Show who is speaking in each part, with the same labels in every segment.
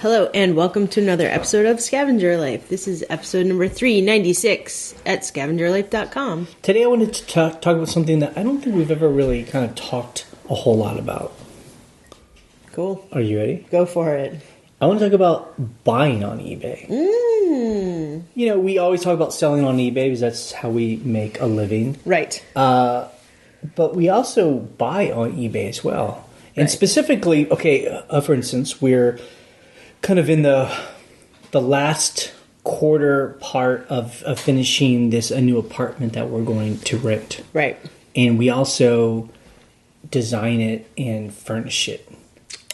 Speaker 1: Hello and welcome to another episode of Scavenger Life. This is episode number 396 at scavengerlife.com.
Speaker 2: Today I wanted to talk about something that I don't think we've ever really kind of talked a whole lot about.
Speaker 1: Cool.
Speaker 2: Are you ready?
Speaker 1: Go for it.
Speaker 2: I want to talk about buying on eBay. You know, we always talk about selling on eBay because that's how we make a living.
Speaker 1: Right.
Speaker 2: But we also buy on eBay as well. And specifically, for instance, we're kind of in the last quarter part of finishing a new apartment that we're going to rent.
Speaker 1: Right.
Speaker 2: And we also design it and furnish it.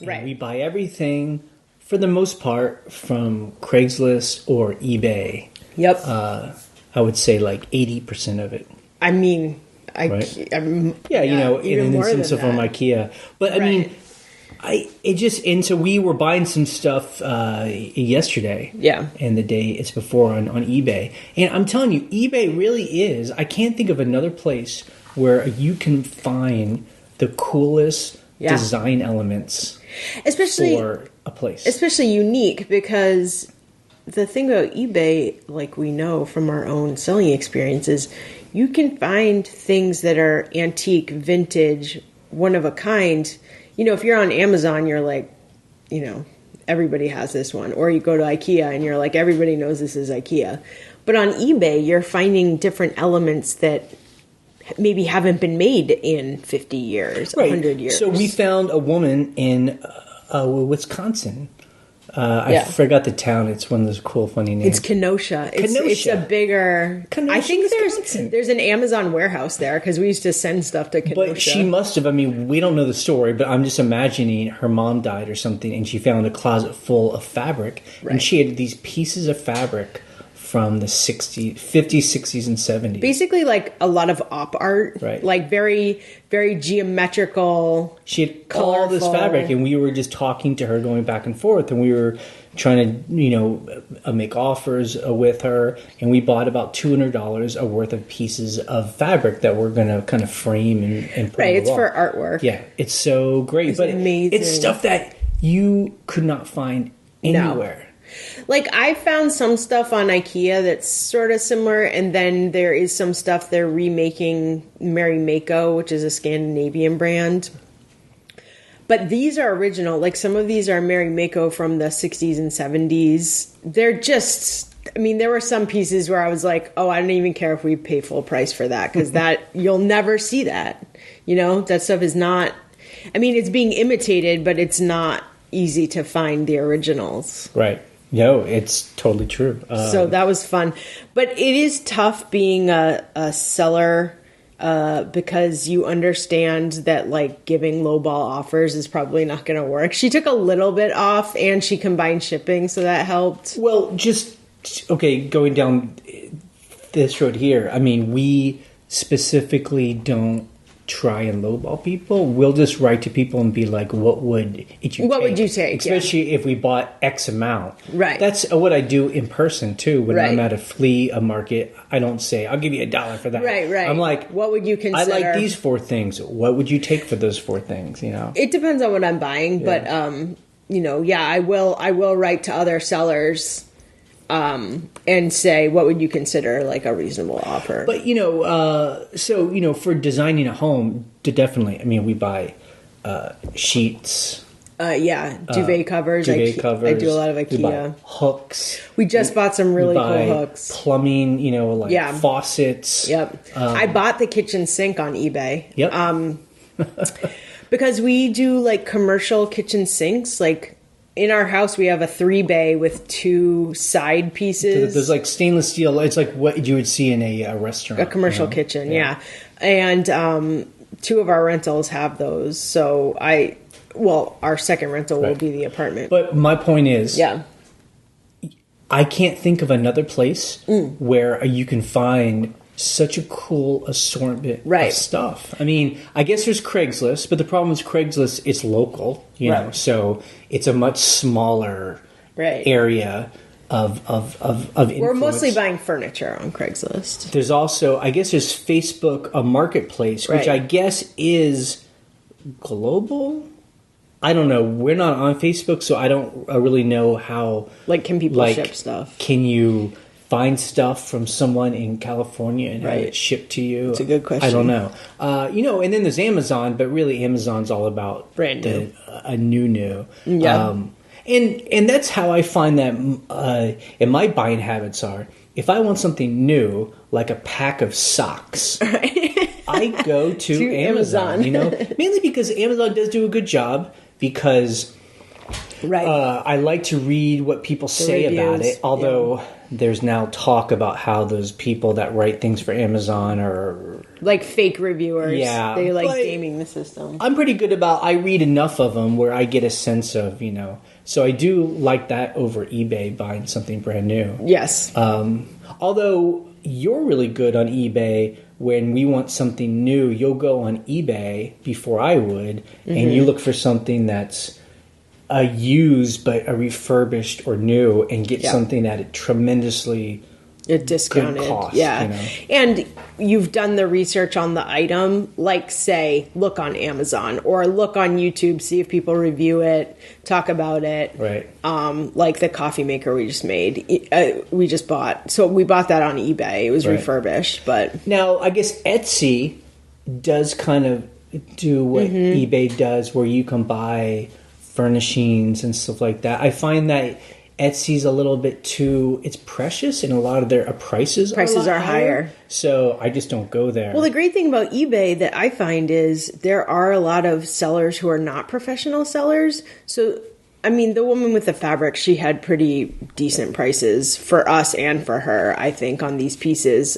Speaker 1: Right.
Speaker 2: And we buy everything, for the most part, from Craigslist or eBay.
Speaker 1: Yep.
Speaker 2: I would say like 80% of it.
Speaker 1: I mean,
Speaker 2: Right?
Speaker 1: I'm,
Speaker 2: Yeah, you know, in the sense of from
Speaker 1: that.
Speaker 2: IKEA. But I mean, so we were buying some stuff yesterday.
Speaker 1: Yeah.
Speaker 2: And the day it's before on eBay. And I'm telling you, eBay really is, I can't think of another place where you can find the coolest design elements for a place.
Speaker 1: Especially unique, because the thing about eBay, like we know from our own selling experiences, you can find things that are antique, vintage, one of a kind. You know, if you're on Amazon, you're like, you know, everybody has this one. Or you go to IKEA and you're like, everybody knows this is IKEA. But on eBay, you're finding different elements that maybe haven't been made in 50 years, 100 years.
Speaker 2: So we found a woman in Wisconsin. I forgot the town. It's one of those cool, funny names.
Speaker 1: It's Kenosha. It's a bigger...
Speaker 2: Kenosha,
Speaker 1: I think
Speaker 2: Wisconsin.
Speaker 1: there's an Amazon warehouse there, because we used to send stuff to Kenosha.
Speaker 2: But she must have, I mean, we don't know the story, but I'm just imagining her mom died or something, and she found a closet full of fabric, and she had these pieces of fabric from the 50s, 60s, and 70s.
Speaker 1: Basically, like a lot of op art.
Speaker 2: Right.
Speaker 1: Like very, very geometrical.
Speaker 2: She had
Speaker 1: colorful.
Speaker 2: all this fabric, and we were just talking to her, going back and forth, and we were trying to, you know, make offers with her, and we bought about $200 worth of pieces of fabric that we're going to kind of frame and put on the
Speaker 1: it's
Speaker 2: wall.
Speaker 1: for artwork.
Speaker 2: Yeah, it's so great.
Speaker 1: It's amazing.
Speaker 2: It's stuff that you could not find anywhere.
Speaker 1: No. Like, I found some stuff on IKEA that's sort of similar, and then there is some stuff they're remaking, Mary Mako, which is a Scandinavian brand. But these are original. Like, some of these are Mary Mako from the 60s and 70s. They're just... I mean, there were some pieces where I was like, oh, I don't even care if we pay full price for that, because that... you'll never see that. You know? That stuff is not... I mean, it's being imitated, but it's not easy to find the originals.
Speaker 2: Right. No, it's totally true.
Speaker 1: So that was fun. But it is tough being a seller because you understand that, like, giving lowball offers is probably not going to work. She took a little bit off, and she combined shipping, so that helped.
Speaker 2: Well, going down this road here, I mean, we specifically don't try and lowball people. We'll just write to people and be like, what would you take? Especially if we bought X amount.
Speaker 1: Right.
Speaker 2: That's what I do in person too. When I'm at a flea market, I don't say, I'll give you $1 for that.
Speaker 1: Right.
Speaker 2: I'm like,
Speaker 1: what would you consider?
Speaker 2: I like these 4 things. What would you take for those 4 things? You know,
Speaker 1: it depends on what I'm buying, but you know, I will write to other sellers and say, what would you consider like a reasonable offer?
Speaker 2: But, you know, so, you know, for designing a home, definitely, I mean, we buy sheets.
Speaker 1: Duvet covers. I do a lot of IKEA.
Speaker 2: We buy hooks.
Speaker 1: We just bought some really cool hooks.
Speaker 2: Plumbing, you know, like faucets.
Speaker 1: Yep. I bought the kitchen sink on eBay.
Speaker 2: Yep.
Speaker 1: Because we do like commercial kitchen sinks, like... In our house, we have a 3-bay with 2 side pieces.
Speaker 2: There's like stainless steel. It's like what you would see in a restaurant.
Speaker 1: A commercial kitchen, yeah. And 2 of our rentals have those. So our second rental will be the apartment.
Speaker 2: But my point is, I can't think of another place where you can find such a cool assortment of stuff. I mean, I guess there's Craigslist, but the problem is Craigslist, it's local, you know, so it's a much smaller area of influence.
Speaker 1: We're mostly buying furniture on Craigslist.
Speaker 2: There's also, I guess there's Facebook, a marketplace, which I guess is global. I don't know. We're not on Facebook, so I don't really know how.
Speaker 1: Like, can people ship stuff?
Speaker 2: Can you find stuff from someone in California and have it shipped to you?
Speaker 1: It's a good question.
Speaker 2: I don't know. And then there's Amazon, but really Amazon's all about
Speaker 1: brand new.
Speaker 2: New.
Speaker 1: Yeah.
Speaker 2: And that's how I find that in my buying habits are. If I want something new, like a pack of socks, I go to Amazon. Mainly because Amazon does do a good job. Because I like to read what people say about it. Although there's now talk about how those people that write things for Amazon are
Speaker 1: like fake reviewers.
Speaker 2: Yeah,
Speaker 1: they like gaming the system.
Speaker 2: I'm pretty good about. I read enough of them where I get a sense of So I do like that over eBay buying something brand new.
Speaker 1: Yes.
Speaker 2: Although you're really good on eBay. When we want something new, you'll go on eBay before I would, and you look for something that's a used but a refurbished or new, and get something at a tremendously
Speaker 1: discounted
Speaker 2: good cost.
Speaker 1: And you've done the research on the item, like say, look on Amazon or look on YouTube, see if people review it, talk about it.
Speaker 2: Right.
Speaker 1: Like the coffee maker we just bought. So we bought that on eBay. It was refurbished, but
Speaker 2: now I guess Etsy does kind of do what eBay does, where you can buy furnishings and stuff like that. I find that Etsy's a little bit too, it's precious, and a lot of their prices are higher. So I just don't go there.
Speaker 1: Well, the great thing about eBay that I find is there are a lot of sellers who are not professional sellers. So, I mean, the woman with the fabric, she had pretty decent prices for us and for her, I think, on these pieces.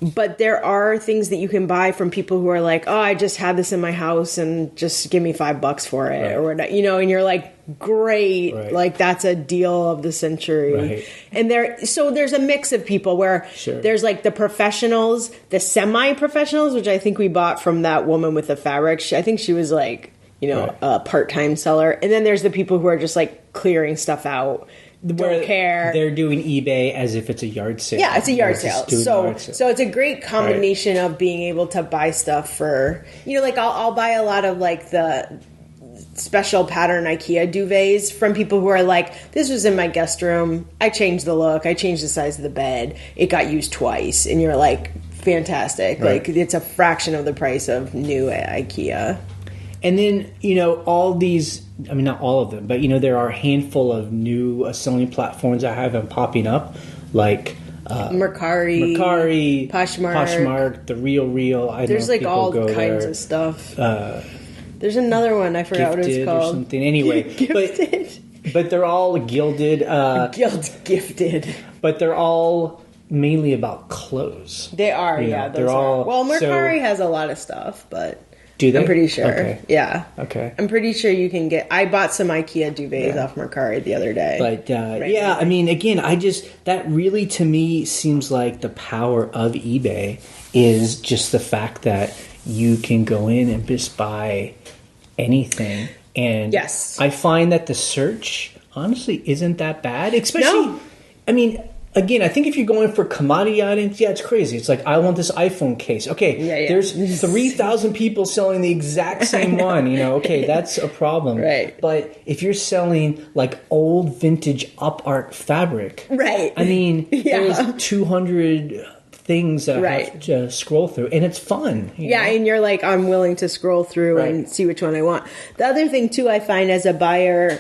Speaker 1: But there are things that you can buy from people who are like, oh, I just had this in my house and just give me $5 for it, or whatever, and you're like, great, like that's a deal of the century. And there's a mix of people where there's like the professionals, the semi-professionals, which I think we bought from that woman with the fabric. I think she was like, a part-time seller. And then there's the people who are just like clearing stuff out. Don't care.
Speaker 2: They're doing eBay as if it's a yard sale.
Speaker 1: Yeah, it's a yard sale. So it's a great combination of being able to buy stuff for, like I'll buy a lot of like the special pattern IKEA duvets from people who are like, this was in my guest room. I changed the look. I changed the size of the bed. It got used twice. And you're like, fantastic. Like it's a fraction of the price of new at IKEA.
Speaker 2: And then, all these, I mean, not all of them, but, there are a handful of new selling platforms that have been popping up, like
Speaker 1: Mercari,
Speaker 2: Poshmark, The Real.
Speaker 1: There's like all kinds of stuff. There's another one, I forgot what it's called.
Speaker 2: Or something. Anyway, but they're all gilded.
Speaker 1: Gifted.
Speaker 2: But they're all mainly about clothes.
Speaker 1: They are, those are. Well, Mercari has a lot of stuff, but...
Speaker 2: Do they?
Speaker 1: I'm pretty sure.
Speaker 2: Okay.
Speaker 1: Yeah.
Speaker 2: Okay.
Speaker 1: I'm pretty sure you can get... I bought some IKEA duvets off Mercari the other day.
Speaker 2: But, I mean, again, that really, to me, seems like the power of eBay is just the fact that you can go in and just buy anything. And I find that the search, honestly, isn't that bad. Especially, I mean... Again, I think if you're going for commodity items, it's crazy. It's like, I want this iPhone case. Okay, there's 3,000 people selling the exact same one. Okay, that's a problem.
Speaker 1: Right.
Speaker 2: But if you're selling like old vintage up art fabric, I mean, there's 200 things that I have to scroll through, and it's fun.
Speaker 1: And you're like, I'm willing to scroll through and see which one I want. The other thing too, I find as a buyer,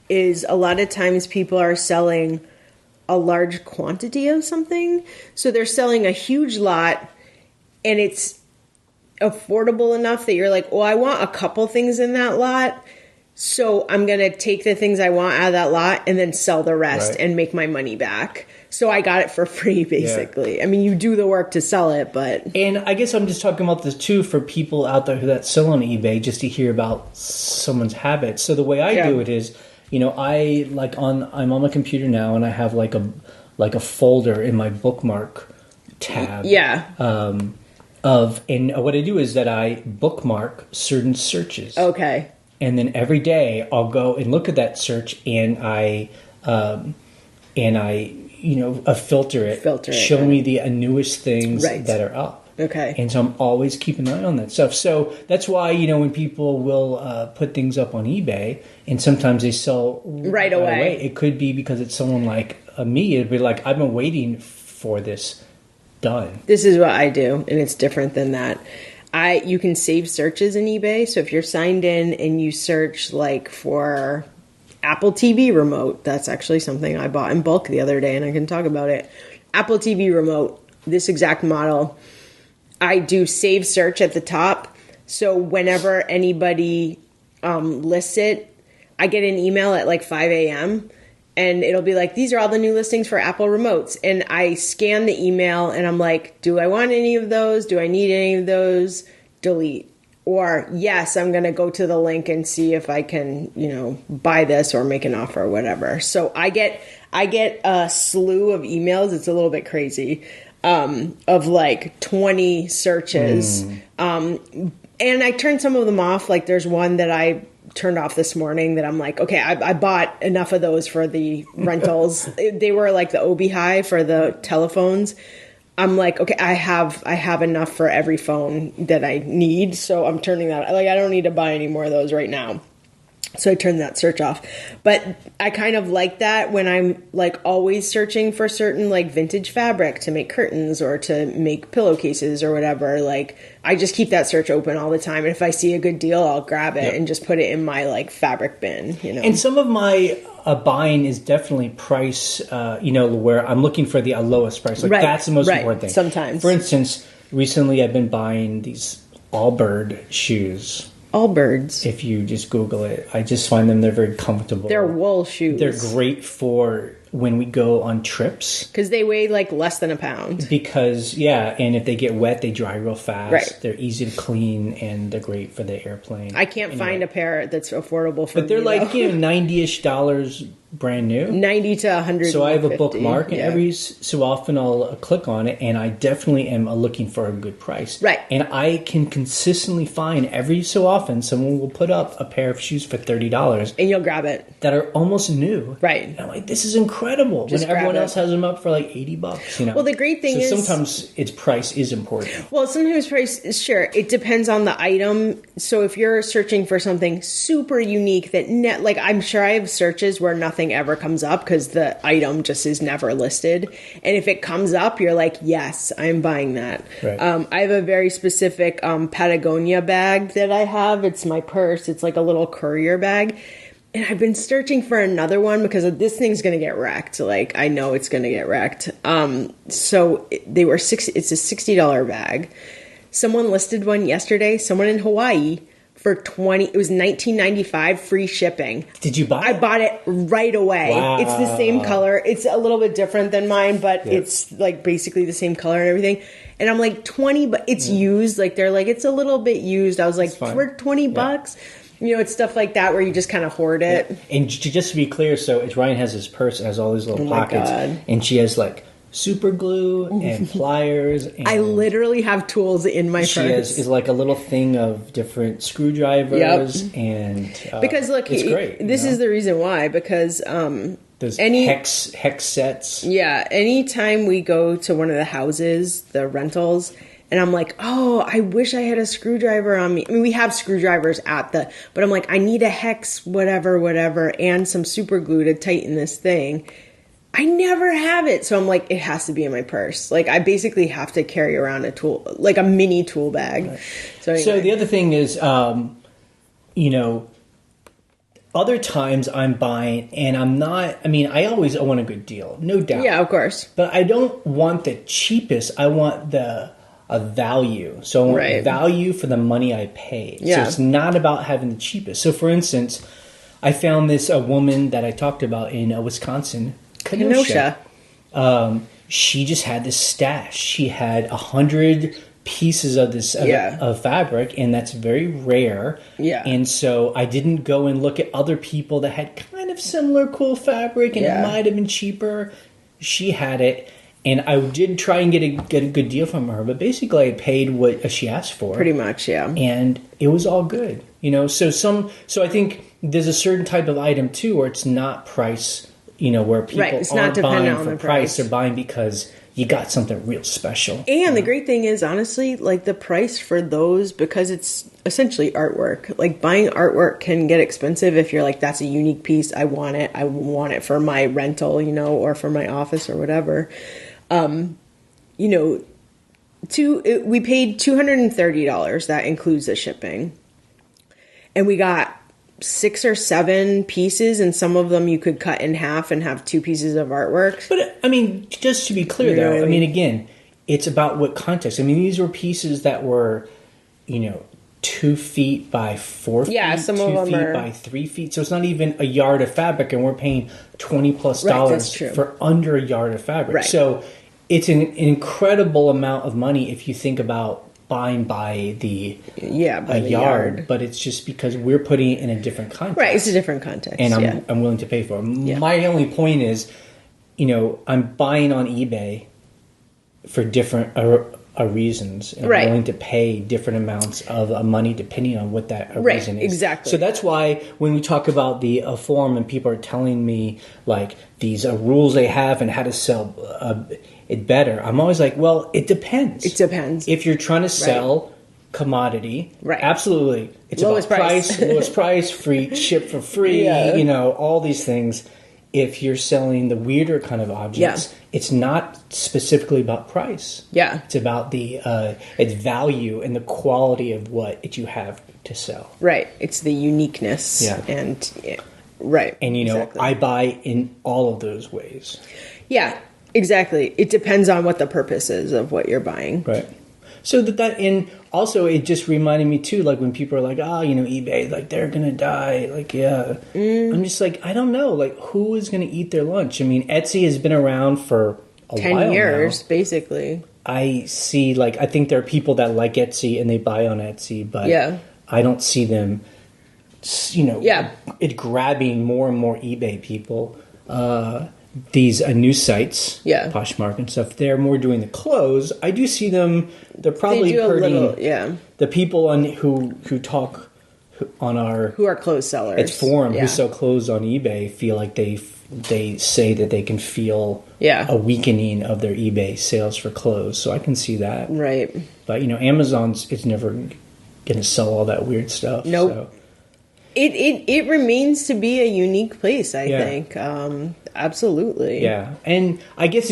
Speaker 1: is a lot of times people are selling a large quantity of something. So they're selling a huge lot and it's affordable enough that you're like, I want a couple things in that lot. So I'm going to take the things I want out of that lot and then sell the rest and make my money back. So I got it for free, basically. Yeah. I mean, you do the work to sell it, but... And
Speaker 2: I guess I'm just talking about this, too, for people out there that sell on eBay, just to hear about someone's habits. So the way I do it is... I'm on my computer now, and I have like a folder in my bookmark tab. And what I do is that I bookmark certain searches.
Speaker 1: Okay.
Speaker 2: And then every day I'll go and look at that search, and I filter it. Show me the newest things that are up.
Speaker 1: Okay.
Speaker 2: And so I'm always keeping an eye on that stuff. So that's why, when people will put things up on eBay and sometimes they sell
Speaker 1: right away.
Speaker 2: It could be because it's someone like me. It'd be like, I've been waiting for this done.
Speaker 1: This is what I do, and it's different than that. You can save searches in eBay. So if you're signed in and you search like for Apple TV remote, that's actually something I bought in bulk the other day, and I can talk about it. Apple TV remote, this exact model. I do save search at the top. So whenever anybody lists it, I get an email at like 5 a.m. and it'll be like, these are all the new listings for Apple remotes. And I scan the email and I'm like, do I want any of those? Do I need any of those? Delete. Or yes, I'm going to go to the link and see if I can, buy this or make an offer or whatever. So I get a slew of emails. It's a little bit crazy. Of like 20 searches. And I turned some of them off. Like there's one that I turned off this morning that I'm like, okay, I bought enough of those for the rentals. They were like the Obi-Hi for the telephones. I'm like, okay, I have enough for every phone that I need. So I'm turning that, like, I don't need to buy any more of those right now. So I turned that search off. But I kind of like that when I'm like always searching for certain like vintage fabric to make curtains or to make pillowcases or whatever. Like I just keep that search open all the time. And if I see a good deal, I'll grab it and just put it in my like fabric bin,
Speaker 2: And some of my buying is definitely price, where I'm looking for the lowest price. Like that's the most important thing.
Speaker 1: Sometimes.
Speaker 2: For instance, recently I've been buying these Allbird shoes.
Speaker 1: Allbirds.
Speaker 2: If you just Google it, I just find they're very comfortable.
Speaker 1: They're wool shoes.
Speaker 2: They're great for when we go on trips.
Speaker 1: Because they weigh like less than a pound.
Speaker 2: Because, and if they get wet, they dry real fast.
Speaker 1: Right.
Speaker 2: They're easy to clean, and they're great for the airplane.
Speaker 1: I can't find a pair that's affordable for me.
Speaker 2: But they're like, $90-ish brand new.
Speaker 1: 90 to 100.
Speaker 2: So I have a bookmark, and every so often I'll click on it, and I definitely am looking for a good price.
Speaker 1: Right.
Speaker 2: And I can consistently find every so often someone will put up a pair of shoes for $30.
Speaker 1: And you'll grab it.
Speaker 2: That are almost new.
Speaker 1: Right.
Speaker 2: And I'm like, this is incredible.
Speaker 1: Just
Speaker 2: when everyone else has them up for like $80,
Speaker 1: Well, the great thing is
Speaker 2: sometimes its price is important.
Speaker 1: Well, sometimes price is sure. It depends on the item. So if you're searching for something super unique that like I'm sure I have searches where nothing ever comes up because the item just is never listed. And if it comes up, you're like, yes, I'm buying that.
Speaker 2: Right.
Speaker 1: I have a very specific Patagonia bag that I have. It's my purse. It's like a little courier bag. And I've been searching for another one because this thing's going to get wrecked. Like, I know it's going to get wrecked. So they were it's a $60 bag. Someone listed one yesterday, someone in Hawaii, for it was $19.95 free shipping.
Speaker 2: Did you buy it?
Speaker 1: I bought it right away.
Speaker 2: Wow.
Speaker 1: It's the same color. It's a little bit different than mine, but it's like basically the same color and everything. And I'm like, 20, but it's used. Like, they're like, it's a little bit used. I was like, for $20? It's stuff like that where you just kind of hoard it.
Speaker 2: Yeah. And just to be clear, so Ryan has his purse, it has all these little pockets, and she has like super glue and pliers. And
Speaker 1: I literally have tools in my purse.
Speaker 2: She is like a little thing of different screwdrivers, and
Speaker 1: because look,
Speaker 2: it's great.
Speaker 1: This is the reason why, because
Speaker 2: there's hex sets.
Speaker 1: Yeah, anytime we go to one of the houses, the rentals. And I'm like, oh, I wish I had a screwdriver on me. I mean, we have screwdrivers but I'm like, I need a hex, whatever, and some super glue to tighten this thing. I never have it. So I'm like, it has to be in my purse. Like, I basically have to carry around a tool, like a mini tool bag. Right. So
Speaker 2: the other thing is, other times I'm buying and I'm not, I always want a good deal, no doubt.
Speaker 1: Yeah, of course.
Speaker 2: But I don't want the cheapest. I want a value. So I want value for the money I paid.
Speaker 1: Yeah.
Speaker 2: So it's not about having the cheapest. So for instance, I found this woman that I talked about in Wisconsin, Kenosha. She just had this stash. She had 100 pieces of this of fabric, and that's very rare. Yeah. And so I didn't go and look at other people that had kind of similar cool fabric, and it might have been cheaper. She had it. And I did try and get a good deal from her, but basically I paid what she asked for.
Speaker 1: Pretty much, yeah.
Speaker 2: And it was all good, So I think there's a certain type of item too, where it's not price, where people
Speaker 1: it's
Speaker 2: aren't
Speaker 1: not
Speaker 2: buying
Speaker 1: on
Speaker 2: for
Speaker 1: the
Speaker 2: price. They're buying because you got something real special.
Speaker 1: And the great thing is, honestly, like the price for those, because it's essentially artwork, like buying artwork can get expensive if you're like, that's a unique piece. I want it for my rental, or for my office or whatever. We paid $230. That includes the shipping. And we got 6 or 7 pieces, and some of them you could cut in half and have 2 pieces of artwork.
Speaker 2: But I mean, just to be clear, though, I mean, again, it's about what context. I mean, these were pieces that were, 2 feet by 4 feet,
Speaker 1: yeah, some 2 of them
Speaker 2: feet
Speaker 1: are...
Speaker 2: by 3 feet. So it's not even a yard of fabric, and we're paying $20+ for under a yard of fabric.
Speaker 1: Right.
Speaker 2: So it's an incredible amount of money if you think about buying by a yard, but it's just because we're putting it in a different context.
Speaker 1: Right, it's a different context.
Speaker 2: And I'm willing to pay for it. Yeah. My only point is, I'm buying on eBay for different reasons. And I'm willing to pay different amounts of money depending on what that reason is.
Speaker 1: Exactly.
Speaker 2: So that's why when we talk about the forum and people are telling me like these rules they have and how to sell it better, I'm always like, well, it depends.
Speaker 1: It depends.
Speaker 2: If you're trying to sell commodity, absolutely. It's
Speaker 1: lowest
Speaker 2: about price, lowest price, free, ship for free, all these things. If you're selling the weirder kind of objects, it's not specifically about price.
Speaker 1: Yeah.
Speaker 2: It's about its value and the quality of what you have to sell.
Speaker 1: Right. It's the uniqueness.
Speaker 2: Yeah.
Speaker 1: And, right.
Speaker 2: And, exactly. I buy in all of those ways.
Speaker 1: Yeah. Exactly. It depends on what the purpose is of what you're buying.
Speaker 2: Right. So and also it just reminded me too, like when people are like, eBay, like they're going to die. Like, yeah. I'm just like, I don't know. Like who is going to eat their lunch? I mean, Etsy has been around for a
Speaker 1: 10
Speaker 2: while
Speaker 1: years,
Speaker 2: now.
Speaker 1: Basically.
Speaker 2: I see, I think there are people that like Etsy and they buy on Etsy, but I don't see them, it grabbing more and more eBay people. These news sites, Poshmark and stuff, they're more doing the clothes. I do see them. They're probably hurting the people who talk on
Speaker 1: who are clothes sellers.
Speaker 2: It's forum who sell clothes on eBay feel like they say that they can feel a weakening of their eBay sales for clothes. So I can see that.
Speaker 1: Right.
Speaker 2: But it's never going to sell all that weird stuff.
Speaker 1: Nope.
Speaker 2: So.
Speaker 1: It remains to be a unique place, I think. Absolutely.
Speaker 2: Yeah. And I guess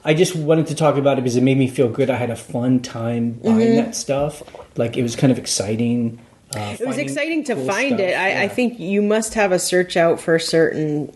Speaker 2: I just wanted to talk about it because it made me feel good. I had a fun time buying that stuff. Like it was kind of exciting.
Speaker 1: It was exciting to
Speaker 2: cool
Speaker 1: find
Speaker 2: stuff.
Speaker 1: it. I think you must have a search out for certain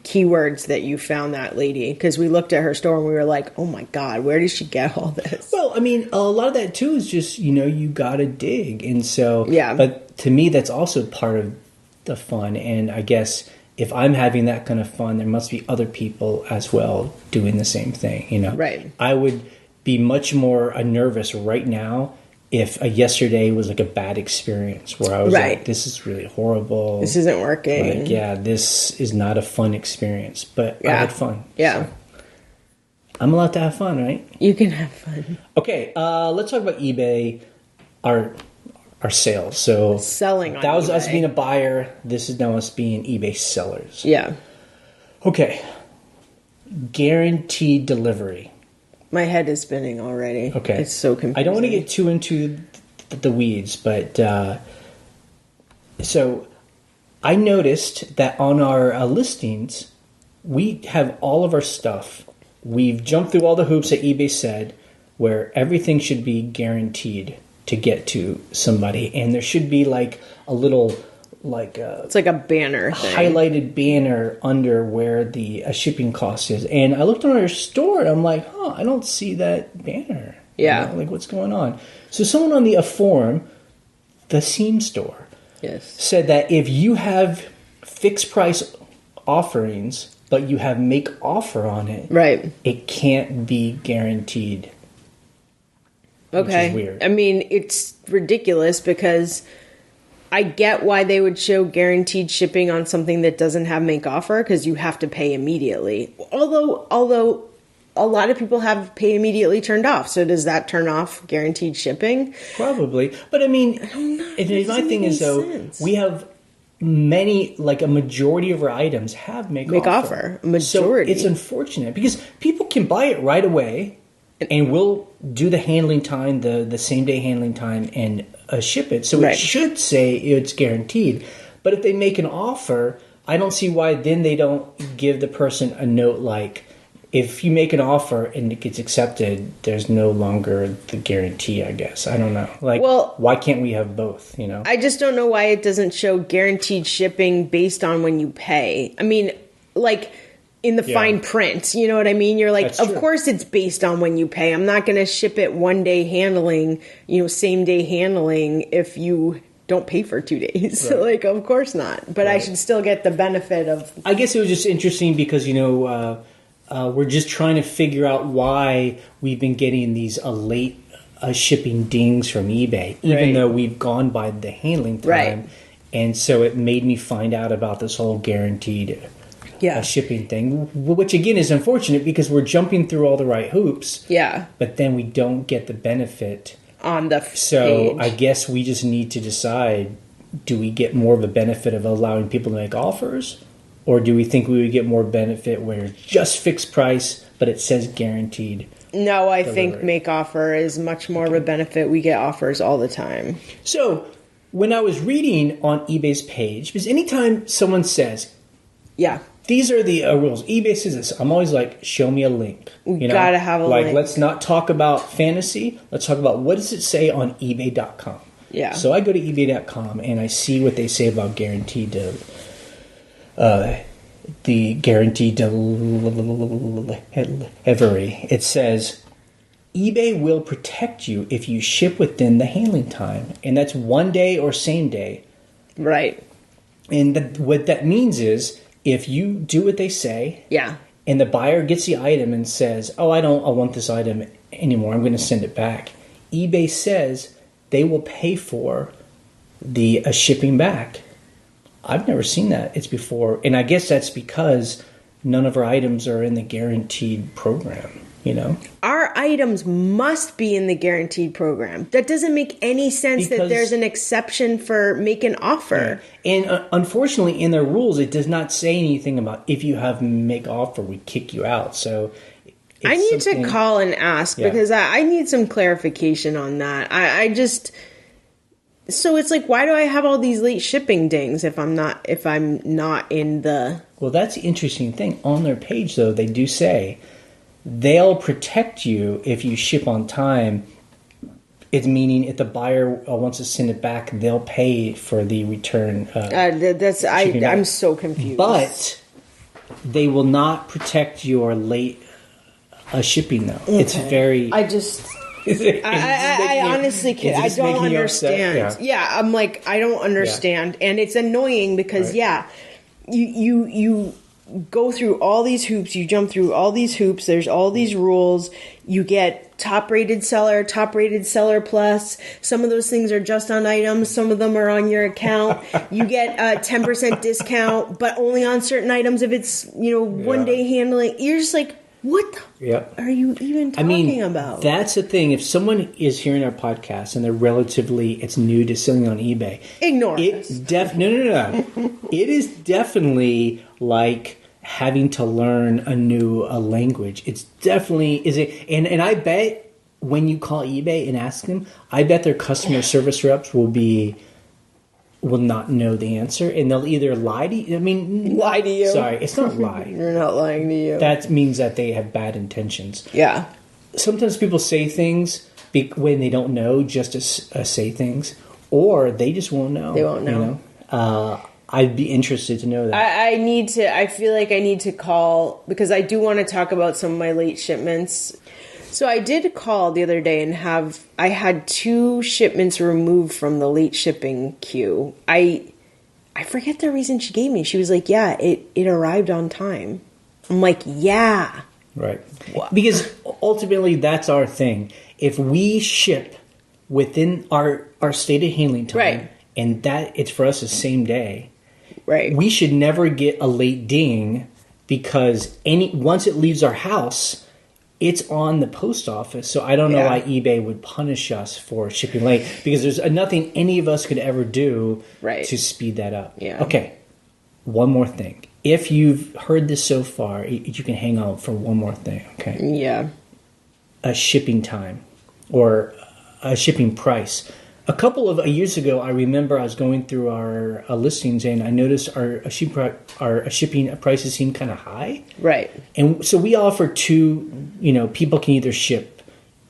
Speaker 1: keywords that you found that lady, because we looked at her store and we were like, oh my God, where did she get all this?
Speaker 2: Well, I mean, a lot of that too is just, you gotta dig. And so, but to me, that's also part of the fun. And I guess if I'm having that kind of fun, there must be other people as well doing the same thing,
Speaker 1: Right.
Speaker 2: I would be much more nervous right now if yesterday was like a bad experience where I was like, this is really horrible.
Speaker 1: This isn't working.
Speaker 2: Like, this is not a fun experience. But I had fun.
Speaker 1: Yeah.
Speaker 2: So. I'm allowed to have fun, right?
Speaker 1: You can have fun.
Speaker 2: Okay, let's talk about eBay, our sales. So
Speaker 1: selling on
Speaker 2: that was
Speaker 1: eBay.
Speaker 2: Us being a buyer. This is now us being eBay sellers.
Speaker 1: Yeah.
Speaker 2: Okay. Guaranteed delivery.
Speaker 1: My head is spinning already.
Speaker 2: Okay.
Speaker 1: It's so confusing.
Speaker 2: I don't want to get too into the weeds, but so I noticed that on our listings, we have all of our stuff. We've jumped through all the hoops that eBay said, where everything should be guaranteed to get to somebody, and there should be like a little it's like a banner thing. Highlighted banner under where the shipping cost is. And I looked on our store and I'm like, I don't see that banner.
Speaker 1: Yeah.
Speaker 2: Like what's going on? So someone on the forum, the Seam store, said that if you have fixed price offerings, but you have make offer on it, it can't be guaranteed.
Speaker 1: Okay.
Speaker 2: Which is weird.
Speaker 1: I mean, it's ridiculous because I get why they would show guaranteed shipping on something that doesn't have make offer, because you have to pay immediately. Although a lot of people have pay immediately turned off. So does that turn off guaranteed shipping?
Speaker 2: Probably. But I mean,
Speaker 1: I don't know.
Speaker 2: my thing is though, we have many, like a majority of our items have make offer.
Speaker 1: A majority.
Speaker 2: So it's unfortunate because people can buy it right away and we'll do the handling time, the same day handling time, and ship it. So it should say it's guaranteed. But if they make an offer, I don't see why then they don't give the person a note like, if you make an offer and it gets accepted, there's no longer the guarantee, I guess. I don't know. Like, well, why can't we have both, you know?
Speaker 1: I just don't know why it doesn't show guaranteed shipping based on when you pay. I mean, like, in the fine print, you know what I mean? You're like, of course it's based on when you pay. I'm not going to ship it one day handling, same day handling if you don't pay for 2 days. Right. Like, of course not. But I should still get the benefit of...
Speaker 2: I guess it was just interesting because, we're just trying to figure out why we've been getting these late shipping dings from eBay, even though we've gone by the handling time. Right. And so it made me find out about this whole guaranteed shipping thing, which again is unfortunate because we're jumping through all the right hoops. Yeah. But then we don't get the benefit
Speaker 1: on the
Speaker 2: page. I guess we just need to decide, do we get more of a benefit of allowing people to make offers? Or do we think we would get more benefit where it's just fixed price, but it says guaranteed?
Speaker 1: No, I think make offer is much more of a benefit. We get offers all the time.
Speaker 2: So when I was reading on eBay's page, because anytime someone says, these are the rules, eBay says this, I'm always like, show me a link.
Speaker 1: We gotta have a
Speaker 2: link.
Speaker 1: Like,
Speaker 2: let's not talk about fantasy. Let's talk about what does it say on eBay.com. Yeah. So I go to eBay.com and I see what they say about guaranteed the guaranteed delivery. It says, eBay will protect you if you ship within the handling time. And that's 1 day or same day. Right. And what that means is, if you do what they say, and the buyer gets the item and says, I want this item anymore, I'm going to send it back. eBay says they will pay for the shipping back. I've never seen that. It's before. And I guess that's because none of our items are in the guaranteed program,
Speaker 1: Our items must be in the guaranteed program. That doesn't make any sense that there's an exception for make an offer.
Speaker 2: Yeah. And unfortunately, in their rules, it does not say anything about if you have make offer, we kick you out. So
Speaker 1: I need to call and ask because I need some clarification on that. I just... So it's like, why do I have all these late shipping dings if I'm not in the...
Speaker 2: Well, that's the interesting thing. On their page, though, they do say they'll protect you if you ship on time. It's meaning if the buyer wants to send it back, they'll pay for the return.
Speaker 1: I'm so confused.
Speaker 2: But they will not protect your late shipping, though. Okay. It's very...
Speaker 1: I honestly can't. I don't understand. Yeah, I'm like, I don't understand. Yeah. And it's annoying because, you go through all these hoops. You jump through all these hoops. There's all these rules. You get top-rated seller plus. Some of those things are just on items. Some of them are on your account. You get a 10% discount, but only on certain items if it's, 1 day handling. You're just like, what the are you even talking about?
Speaker 2: That's the thing. If someone is hearing our podcast and it's new to selling on eBay,
Speaker 1: ignore us.
Speaker 2: No. It is definitely like having to learn a new language. It's definitely and I bet when you call eBay and ask them, I bet their customer service reps will not know the answer, and they'll either lie to you.
Speaker 1: Lie to you.
Speaker 2: Sorry, it's not lie.
Speaker 1: They're not lying to you.
Speaker 2: That means that they have bad intentions. Yeah. Sometimes people say things when they don't know, just to say things, or they just won't know.
Speaker 1: They won't know.
Speaker 2: I'd be interested to know that.
Speaker 1: I feel like I need to call because I do want to talk about some of my late shipments. So I did call the other day and I had 2 shipments removed from the late shipping queue. I forget the reason she gave me. She was like, it arrived on time. I'm like, yeah.
Speaker 2: Right. Because ultimately that's our thing. If we ship within our stated handling time, and that it's for us the same day, we should never get a late ding because once it leaves our house, it's on the post office, so I don't know why eBay would punish us for shipping late, because there's nothing any of us could ever do to speed that up.
Speaker 1: Yeah.
Speaker 2: Okay, one more thing. If you've heard this so far, you can hang on for one more thing, okay?
Speaker 1: Yeah.
Speaker 2: A shipping time or a shipping price. A couple of years ago, I remember I was going through our listings and I noticed our shipping prices seemed kind of high.
Speaker 1: Right.
Speaker 2: And so we offer two, people can either ship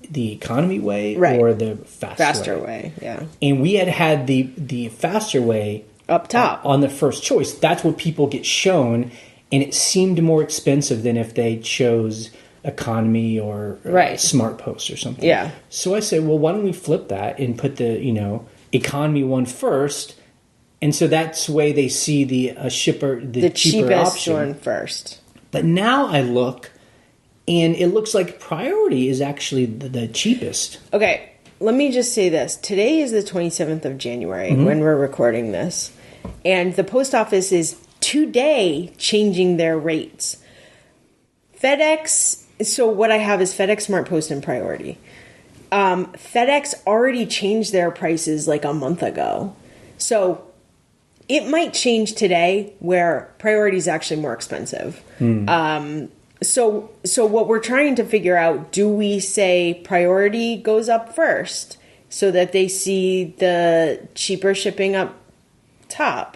Speaker 2: the economy way or the faster way.
Speaker 1: Yeah.
Speaker 2: And we had the faster way
Speaker 1: up top
Speaker 2: on the first choice. That's what people get shown, and it seemed more expensive than if they chose economy or smart post or something.
Speaker 1: Yeah.
Speaker 2: So I said, well, why don't we flip that and put the economy one first, and so that's the way they see the shipper the cheaper
Speaker 1: cheapest
Speaker 2: option
Speaker 1: one first.
Speaker 2: But now I look, and it looks like priority is actually the cheapest.
Speaker 1: Okay, let me just say this. Today is the 27th of January when we're recording this, and the post office is today changing their rates. FedEx. So what I have is FedEx Smart Post and Priority. FedEx already changed their prices like a month ago. So it might change today where Priority is actually more expensive. So what we're trying to figure out, do we say Priority goes up first so that they see the cheaper shipping up top,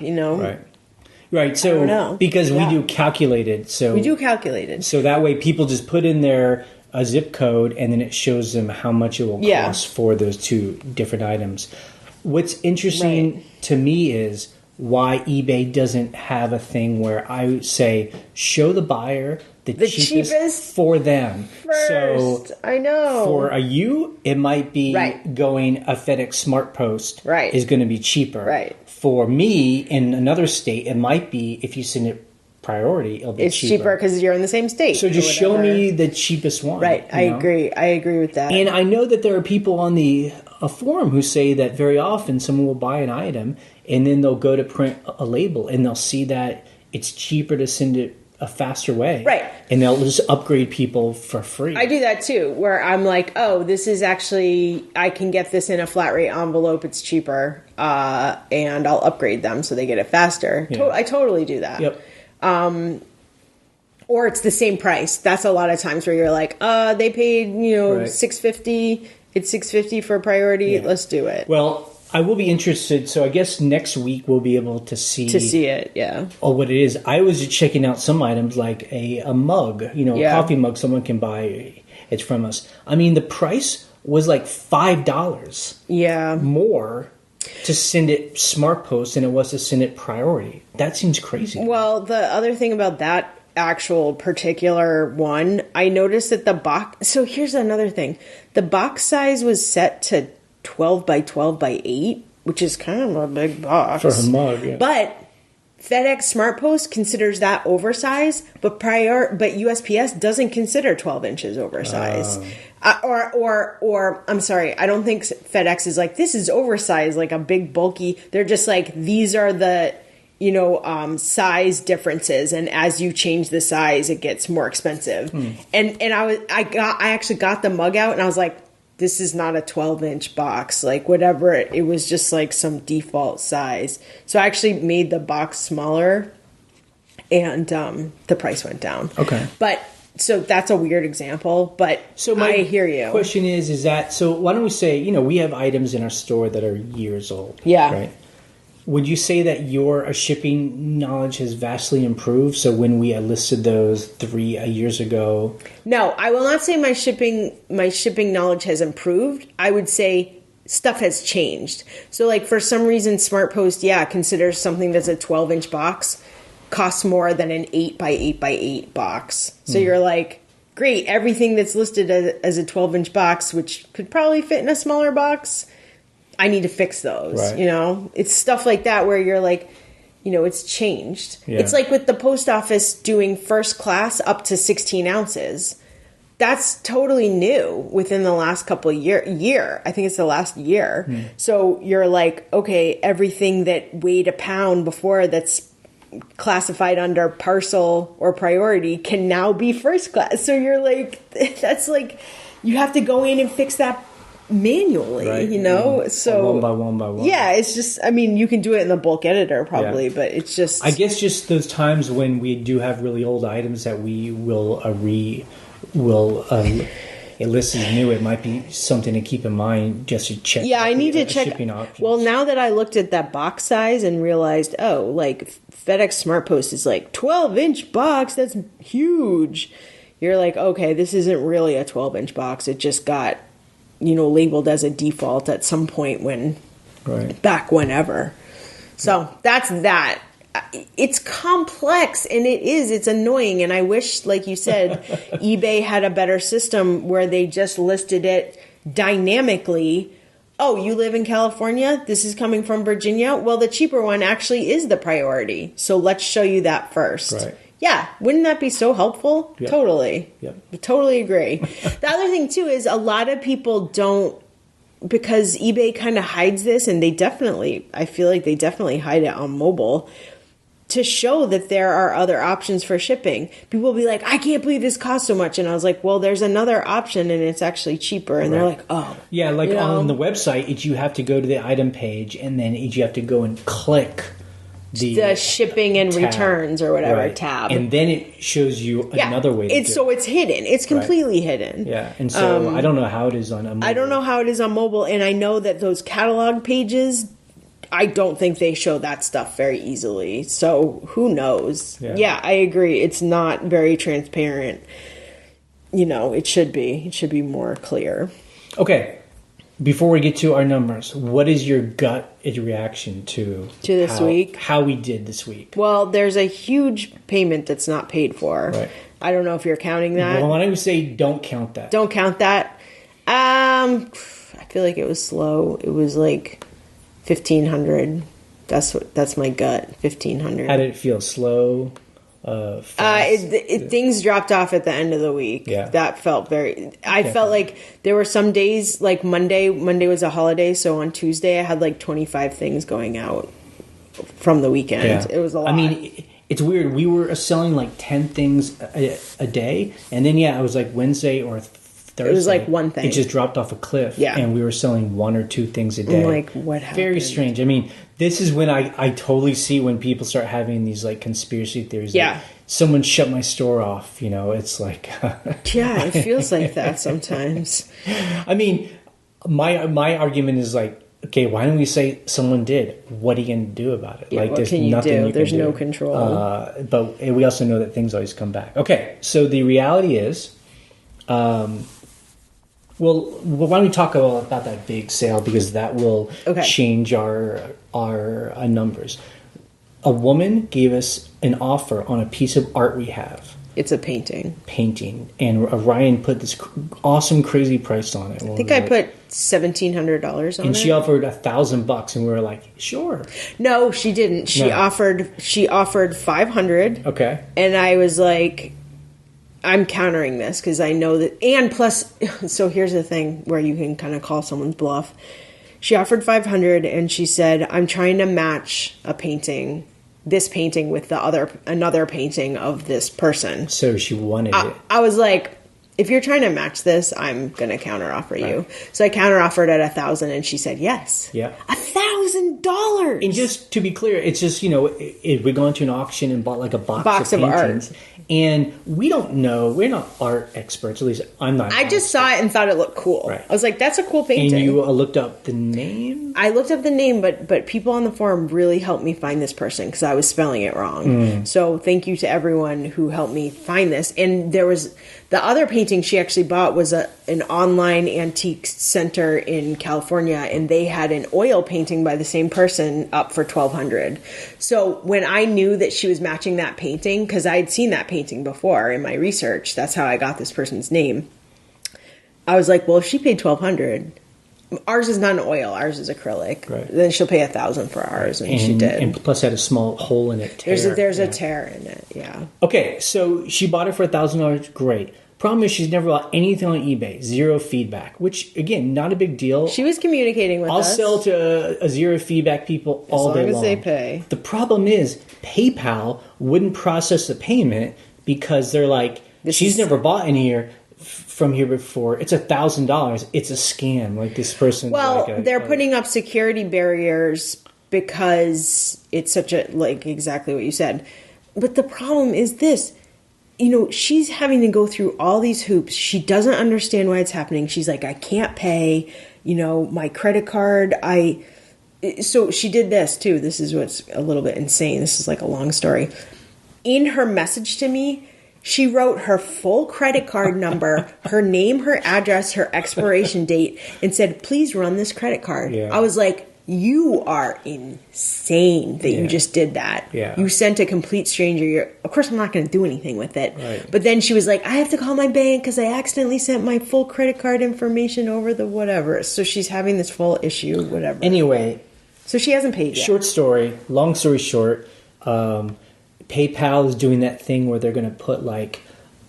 Speaker 2: Right, so because we do calculated. So
Speaker 1: we do calculated.
Speaker 2: So that way people just put in their zip code and then it shows them how much it will cost for those two different items. What's interesting to me is why eBay doesn't have a thing where I say, show the buyer the cheapest for them.
Speaker 1: First,
Speaker 2: so
Speaker 1: I know.
Speaker 2: For it might be going a FedEx Smart Post is going to be cheaper.
Speaker 1: Right.
Speaker 2: For me, in another state, it might be, if you send it Priority, it'll be cheaper. It's cheaper
Speaker 1: because you're in the same state.
Speaker 2: So just show me the cheapest one.
Speaker 1: Right, I agree. I agree with that.
Speaker 2: And I know that there are people on a forum who say that very often someone will buy an item and then they'll go to print a label and they'll see that it's cheaper to send it a faster way.
Speaker 1: Right.
Speaker 2: And they'll just upgrade people for free.
Speaker 1: I do that too, where I'm like, oh, this is actually, I can get this in a flat rate envelope, it's cheaper, and I'll upgrade them so they get it faster. Yeah. I totally do that.
Speaker 2: Yep.
Speaker 1: Or it's the same price. That's a lot of times where you're like, they paid, $6.50. It's $6.50 for Priority. Yeah. Let's do it.
Speaker 2: Well, I will be interested. So I guess next week we'll be able to see
Speaker 1: it. Yeah.
Speaker 2: What it is. I was checking out some items like a mug, a coffee mug someone can buy. It's from us. I mean, the price was like $5.
Speaker 1: Yeah.
Speaker 2: More to send it Smart Post than it was to send it Priority. That seems crazy.
Speaker 1: Well, the other thing about that actual particular one, I noticed that the box. So here's another thing. The box size was set to 12 by 12 by 8, which is kind of a big box.
Speaker 2: For a mug, yeah.
Speaker 1: But FedEx Smart Post considers that oversized, but USPS doesn't consider 12 inches oversized. Or I'm sorry, I don't think FedEx is like, this is oversized, like a big bulky. They're just like, these are the, size differences, and as you change the size, it gets more expensive. And I actually got the mug out, and I was like, this is not a 12-inch box, like whatever. It was just like some default size. So I actually made the box smaller, and the price went down.
Speaker 2: Okay.
Speaker 1: But so that's a weird example, but
Speaker 2: so
Speaker 1: I hear you.
Speaker 2: Question is that, so why don't we say, we have items in our store that are years old.
Speaker 1: Yeah.
Speaker 2: Right? Would you say that your shipping knowledge has vastly improved? So when we listed those 3 years ago,
Speaker 1: no, I will not say my shipping knowledge has improved. I would say stuff has changed. So like for some reason, Smart Post, considers something that's a 12-inch box costs more than an 8 by 8 by 8 box. So you're like, great, everything that's listed as a 12-inch box, which could probably fit in a smaller box, I need to fix those,
Speaker 2: right.
Speaker 1: It's stuff like that where you're like, it's changed.
Speaker 2: Yeah.
Speaker 1: It's like with the post office doing first class up to 16 ounces. That's totally new within the last couple of year. I think it's the last year. So you're like, okay, everything that weighed a pound before that's classified under parcel or priority can now be first class. So you're like, that's like, you have to go in and fix that manually,
Speaker 2: right.
Speaker 1: you know? So
Speaker 2: one by one.
Speaker 1: Yeah, it's just, I mean, you can do it in the bulk editor probably, but it's just...
Speaker 2: I guess just those times when we do have really old items that we will it lists as new, it might be something to keep in mind just to check.
Speaker 1: Yeah, I need to check
Speaker 2: shipping options.
Speaker 1: Well, now that I looked at that box size and realized, oh, like FedEx SmartPost is like 12-inch box, that's huge. You're like, okay, this isn't really a 12-inch box. It just got, labeled as a default at some point back whenever. So that's that. It's complex, and it's annoying, and I wish, like you said, eBay had a better system where they just listed it dynamically. Oh, you live in California? This is coming from Virginia? Well, the cheaper one actually is the priority, so let's show you that first.
Speaker 2: Right.
Speaker 1: Yeah, wouldn't that be so helpful?
Speaker 2: Yep.
Speaker 1: Totally.
Speaker 2: Yep.
Speaker 1: Totally agree. The other thing, too, is a lot of people don't, because eBay kind of hides this, and I feel like they definitely hide it on mobile, to show that there are other options for shipping. People will be like, I can't believe this costs so much. And I was like, well, there's another option, and it's actually cheaper. And they're like, oh.
Speaker 2: Yeah, like on the website, you have to go to the item page, and then you have to go and click the
Speaker 1: shipping and tab, returns or whatever tab.
Speaker 2: And then it shows you another way to do it.
Speaker 1: So it's hidden. It's completely hidden.
Speaker 2: Yeah, and so I don't know how it is on mobile.
Speaker 1: I don't know how it is on mobile, and I know that those catalog pages, I don't think they show that stuff very easily. So who knows? Yeah, I agree. It's not very transparent. It should be. It should be more clear.
Speaker 2: Okay. Before we get to our numbers, what is your gut reaction to
Speaker 1: this week?
Speaker 2: How we did this week?
Speaker 1: Well, there's a huge payment that's not paid for.
Speaker 2: Right.
Speaker 1: I don't know if you're counting that.
Speaker 2: Well, why don't you say don't count that?
Speaker 1: Don't count that. I feel like it was slow. It was like $1,500. That's my gut. $1,500.
Speaker 2: How did it feel? Slow?
Speaker 1: Things dropped off at the end of the week.
Speaker 2: Yeah.
Speaker 1: That felt I felt like there were some days, like Monday was a holiday, so on Tuesday I had like 25 things going out from the weekend. Yeah. It was a lot.
Speaker 2: I mean, it's weird. We were selling like 10 things a day, and then it was like Wednesday or Thursday.
Speaker 1: It was like one thing.
Speaker 2: It just dropped off a cliff,
Speaker 1: yeah.
Speaker 2: And we were selling 1 or 2 things a day.
Speaker 1: I'm like, what happened?
Speaker 2: Very strange. I mean, this is when I totally see when people start having these like conspiracy theories.
Speaker 1: Yeah.
Speaker 2: Like, someone shut my store off. It's like...
Speaker 1: yeah, it feels like that sometimes.
Speaker 2: I mean, my argument is like, okay, why don't we say someone did? What are you going to do about it?
Speaker 1: Yeah,
Speaker 2: like,
Speaker 1: what
Speaker 2: there's
Speaker 1: can you
Speaker 2: nothing
Speaker 1: do? There's
Speaker 2: can do.
Speaker 1: No control.
Speaker 2: But we also know that things always come back. Okay, so the reality is... Well, why don't we talk about that big sale, because that will change our numbers. A woman gave us an offer on a piece of art we have.
Speaker 1: It's a painting.
Speaker 2: And Ryan put this awesome, crazy price on it.
Speaker 1: I think I put $1,700 on it.
Speaker 2: And she offered $1,000, and we were like, sure.
Speaker 1: No, she didn't. She offered $500.
Speaker 2: Okay.
Speaker 1: And I was like, I'm countering this because I know that. And plus, so here's the thing where you can kind of call someone's bluff. She offered $500, and she said, I'm trying to match this painting with another painting of this person.
Speaker 2: So she wanted it.
Speaker 1: I was like, if you're trying to match this, I'm going to counteroffer you. So I counteroffered at $1,000, and she said yes.
Speaker 2: Yeah.
Speaker 1: $1,000.
Speaker 2: And just to be clear, it's just, we gone to an auction and bought like a box of paintings.
Speaker 1: Art.
Speaker 2: And we don't know. We're not art experts. At least I'm not.
Speaker 1: I just saw it and thought it looked cool.
Speaker 2: Right.
Speaker 1: I was like, that's a cool painting.
Speaker 2: And you looked up the name?
Speaker 1: I looked up the name, but people on the forum really helped me find this person because I was spelling it wrong. So thank you to everyone who helped me find this. And there was the other painting she actually bought was an online antique center in California, and they had an oil painting by the same person up for $1,200. So when I knew that she was matching that painting, because I had seen that painting before in my research, that's how I got this person's name. I was like, well, if she paid $1,200, ours is not an oil, ours is acrylic.
Speaker 2: Right.
Speaker 1: Then she'll pay $1,000 for ours, and she did.
Speaker 2: And plus, had a small hole in it.
Speaker 1: There's a tear in it. Yeah.
Speaker 2: Okay, so she bought it for $1,000. Great. Problem is, she's never bought anything on eBay. Zero feedback, which, again, not a big deal.
Speaker 1: She was communicating with us.
Speaker 2: I'll sell to a zero feedback people all day long.
Speaker 1: As long as they pay.
Speaker 2: The problem is, PayPal wouldn't process the payment because they're like, she's never bought any here from here before. It's $1,000. It's a scam. Like, this person.
Speaker 1: Well, they're putting up security barriers because it's such a, like, exactly what you said. But the problem is this. You know, she's having to go through all these hoops. She doesn't understand why it's happening. She's like, I can't pay, you know, my credit card. So she did this too. This is what's a little bit insane. This is like a long story. In her message to me, she wrote her full credit card number, her name, her address, her expiration date, and said, please run this credit card.
Speaker 2: Yeah.
Speaker 1: I was like, you are insane that you just did that.
Speaker 2: Yeah.
Speaker 1: You sent a complete stranger. Of course, I'm not going to do anything with it.
Speaker 2: Right.
Speaker 1: But then she was like, I have to call my bank because I accidentally sent my full credit card information over the whatever. So she's having this full issue, whatever.
Speaker 2: Anyway.
Speaker 1: So she hasn't paid yet.
Speaker 2: Short story. Long story short. PayPal is doing that thing where they're going to put like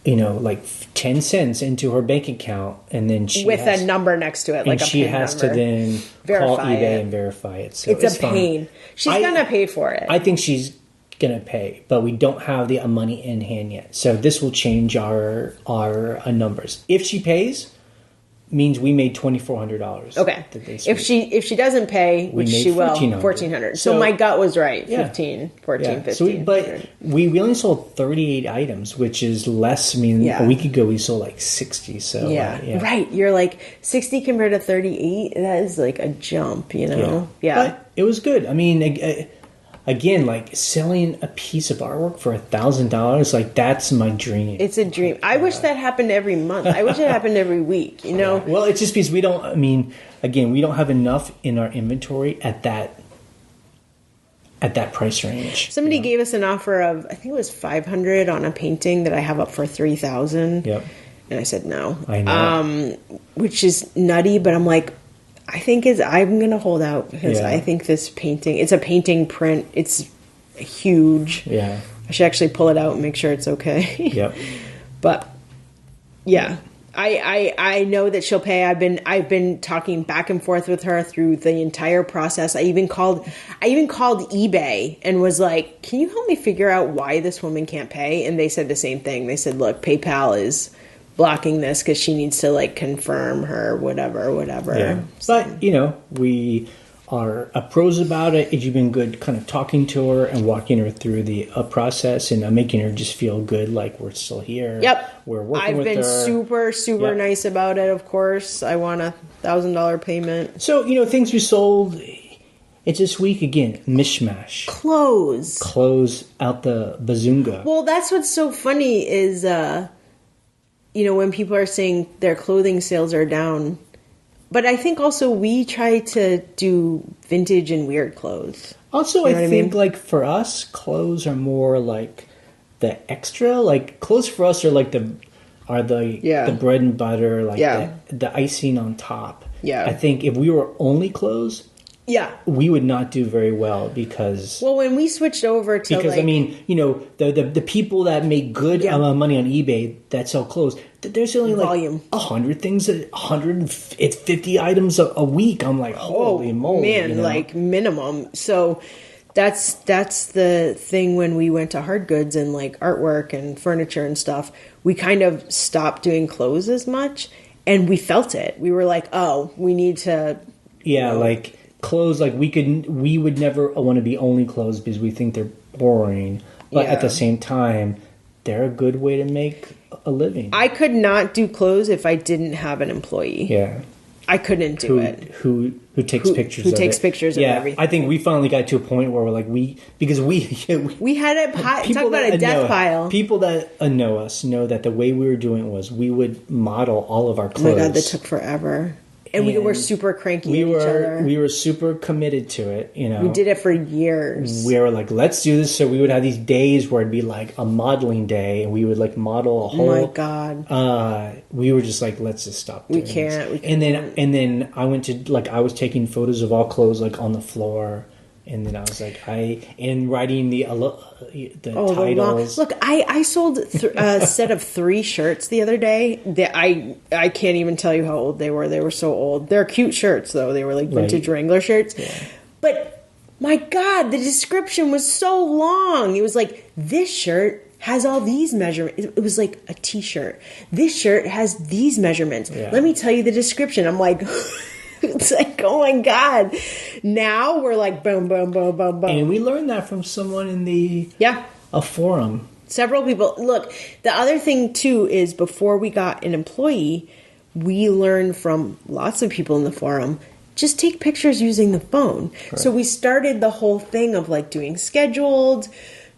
Speaker 2: 10 cents into her bank account, and then she
Speaker 1: with a number next to it, like a
Speaker 2: she
Speaker 1: PIN
Speaker 2: has
Speaker 1: number.
Speaker 2: To then call eBay and verify it. So
Speaker 1: it's a pain. She's gonna pay for it.
Speaker 2: I think she's gonna pay, but we don't have the money in hand yet. So this will change our numbers. If she pays, means we made $2,400.
Speaker 1: Okay. If she doesn't pay, which she will, $1,400. So my gut was right. 15, 15.
Speaker 2: So we only sold 38 items, which is less. I mean, a week ago we sold like 60. So
Speaker 1: right. You're like 60 compared to 38. That is like a jump, you know. Yeah.
Speaker 2: But it was good. I mean, again, like selling a piece of artwork for $1,000, like that's my dream.
Speaker 1: It's a dream. I wish that happened every month. I wish it happened every week, you know?
Speaker 2: Yeah. Well, it's just because we don't, I mean, again, we don't have enough in our inventory at that price range.
Speaker 1: Somebody gave us an offer of, I think it was $500 on a painting that I have up for $3,000.
Speaker 2: Yep.
Speaker 1: And I said no.
Speaker 2: I know.
Speaker 1: Which is nutty, but I'm like, I'm going to hold out because I think this painting, it's a painting print. It's huge.
Speaker 2: Yeah.
Speaker 1: I should actually pull it out and make sure it's okay.
Speaker 2: Yep.
Speaker 1: But yeah, I know that she'll pay. I've been talking back and forth with her through the entire process. I even called eBay and was like, can you help me figure out why this woman can't pay? And they said the same thing. They said, look, PayPal is blocking this because she needs to like confirm her whatever.
Speaker 2: Yeah.
Speaker 1: So.
Speaker 2: But we are pros about it. You've been good kind of talking to her and walking her through the process and making her just feel good, like we're still here.
Speaker 1: Yep.
Speaker 2: We're working with her.
Speaker 1: I've been super nice about it, of course. I want $1,000 payment.
Speaker 2: So, things we sold. It's this week again, mishmash. Clothes out the bazoonga.
Speaker 1: Well, that's what's so funny is when people are saying their clothing sales are down. But I think also we try to do vintage and weird clothes.
Speaker 2: Also, I think like for us, clothes are more like the extra. Like clothes for us are like the bread and butter, like the icing on top.
Speaker 1: Yeah.
Speaker 2: I think if we were only clothes, we would not do very well because...
Speaker 1: Well, when we switched over to
Speaker 2: because, the people that make good money on eBay that sell clothes, they're selling
Speaker 1: volume.
Speaker 2: 100 things, 150 items a week. I'm like, holy moly.
Speaker 1: Man, like minimum. So that's the thing when we went to hard goods and like artwork and furniture and stuff. We kind of stopped doing clothes as much and we felt it. We were like, oh, we need to...
Speaker 2: Yeah, like... Clothes, like we would never want to be only clothes because we think they're boring, but at the same time they're a good way to make a living.
Speaker 1: I could not do clothes if I didn't have an employee. I couldn't do it.
Speaker 2: Who takes pictures? Who
Speaker 1: takes pictures of everything?
Speaker 2: I think we finally got to a point where we're like we
Speaker 1: had a talk about a death pile.
Speaker 2: People that know us know that the way we were doing it was we would model all of our clothes.
Speaker 1: Oh my God, that took forever. And we were super cranky at each other.
Speaker 2: We were super committed to it,
Speaker 1: We did it for years.
Speaker 2: We were like, let's do this. So we would have these days where it'd be like a modeling day, and we would like model a whole...
Speaker 1: Oh my God.
Speaker 2: We were just like, let's just stop doing
Speaker 1: We can't.
Speaker 2: And then I went to, like, I was taking photos of all clothes, like, on the floor. And then I was like, in writing the titles.
Speaker 1: Look, I sold a set of 3 shirts the other day. That I can't even tell you how old they were. They were so old. They're cute shirts, though. They were like vintage Wrangler shirts. Yeah. But my God, the description was so long. It was like, this shirt has all these measurements. It was like a T-shirt. This shirt has these measurements. Yeah. Let me tell you the description. I'm like... It's like, oh my God. Now we're like, boom, boom, boom, boom, boom.
Speaker 2: And we learned that from someone in a forum.
Speaker 1: Several people. Look, the other thing, too, is before we got an employee, we learned from lots of people in the forum, just take pictures using the phone. Correct. So we started the whole thing of like doing scheduled,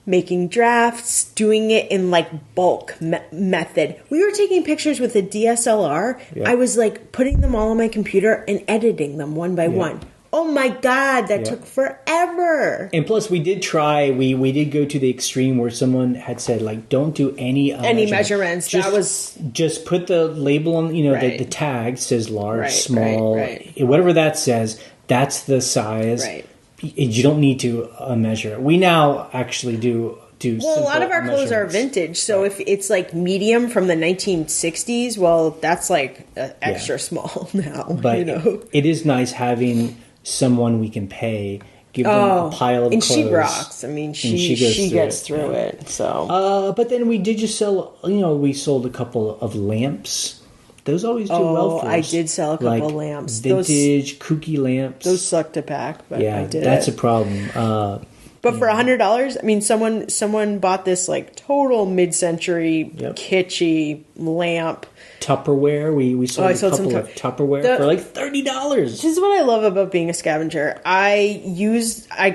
Speaker 1: making drafts, doing it in like bulk method. We were taking pictures with a DSLR. Yeah. I was like putting them all on my computer and editing them one by one. Oh my God, that took forever.
Speaker 2: And plus we did try, we did go to the extreme where someone had said like, don't do any
Speaker 1: measurements.
Speaker 2: Just put the label on, the tag says large, small, whatever that says, that's the size. Right. You don't need to measure. We now actually do. Well, a lot of our clothes are vintage, so if it's like medium from the 1960s, well, that's like extra small now. But it is nice having someone we can pay, give them a pile of clothes.
Speaker 1: And she rocks. I mean, she gets through it. So,
Speaker 2: but then we did just sell. We sold a couple of lamps. Those always do well for us.
Speaker 1: I did sell a couple of lamps.
Speaker 2: Vintage, kooky lamps.
Speaker 1: Those suck to pack, but I did.
Speaker 2: That's a problem.
Speaker 1: But for $100, I mean, someone bought this like total mid-century kitschy lamp.
Speaker 2: Tupperware. We sold a couple of Tupperware for like $30.
Speaker 1: This is what I love about being a scavenger. I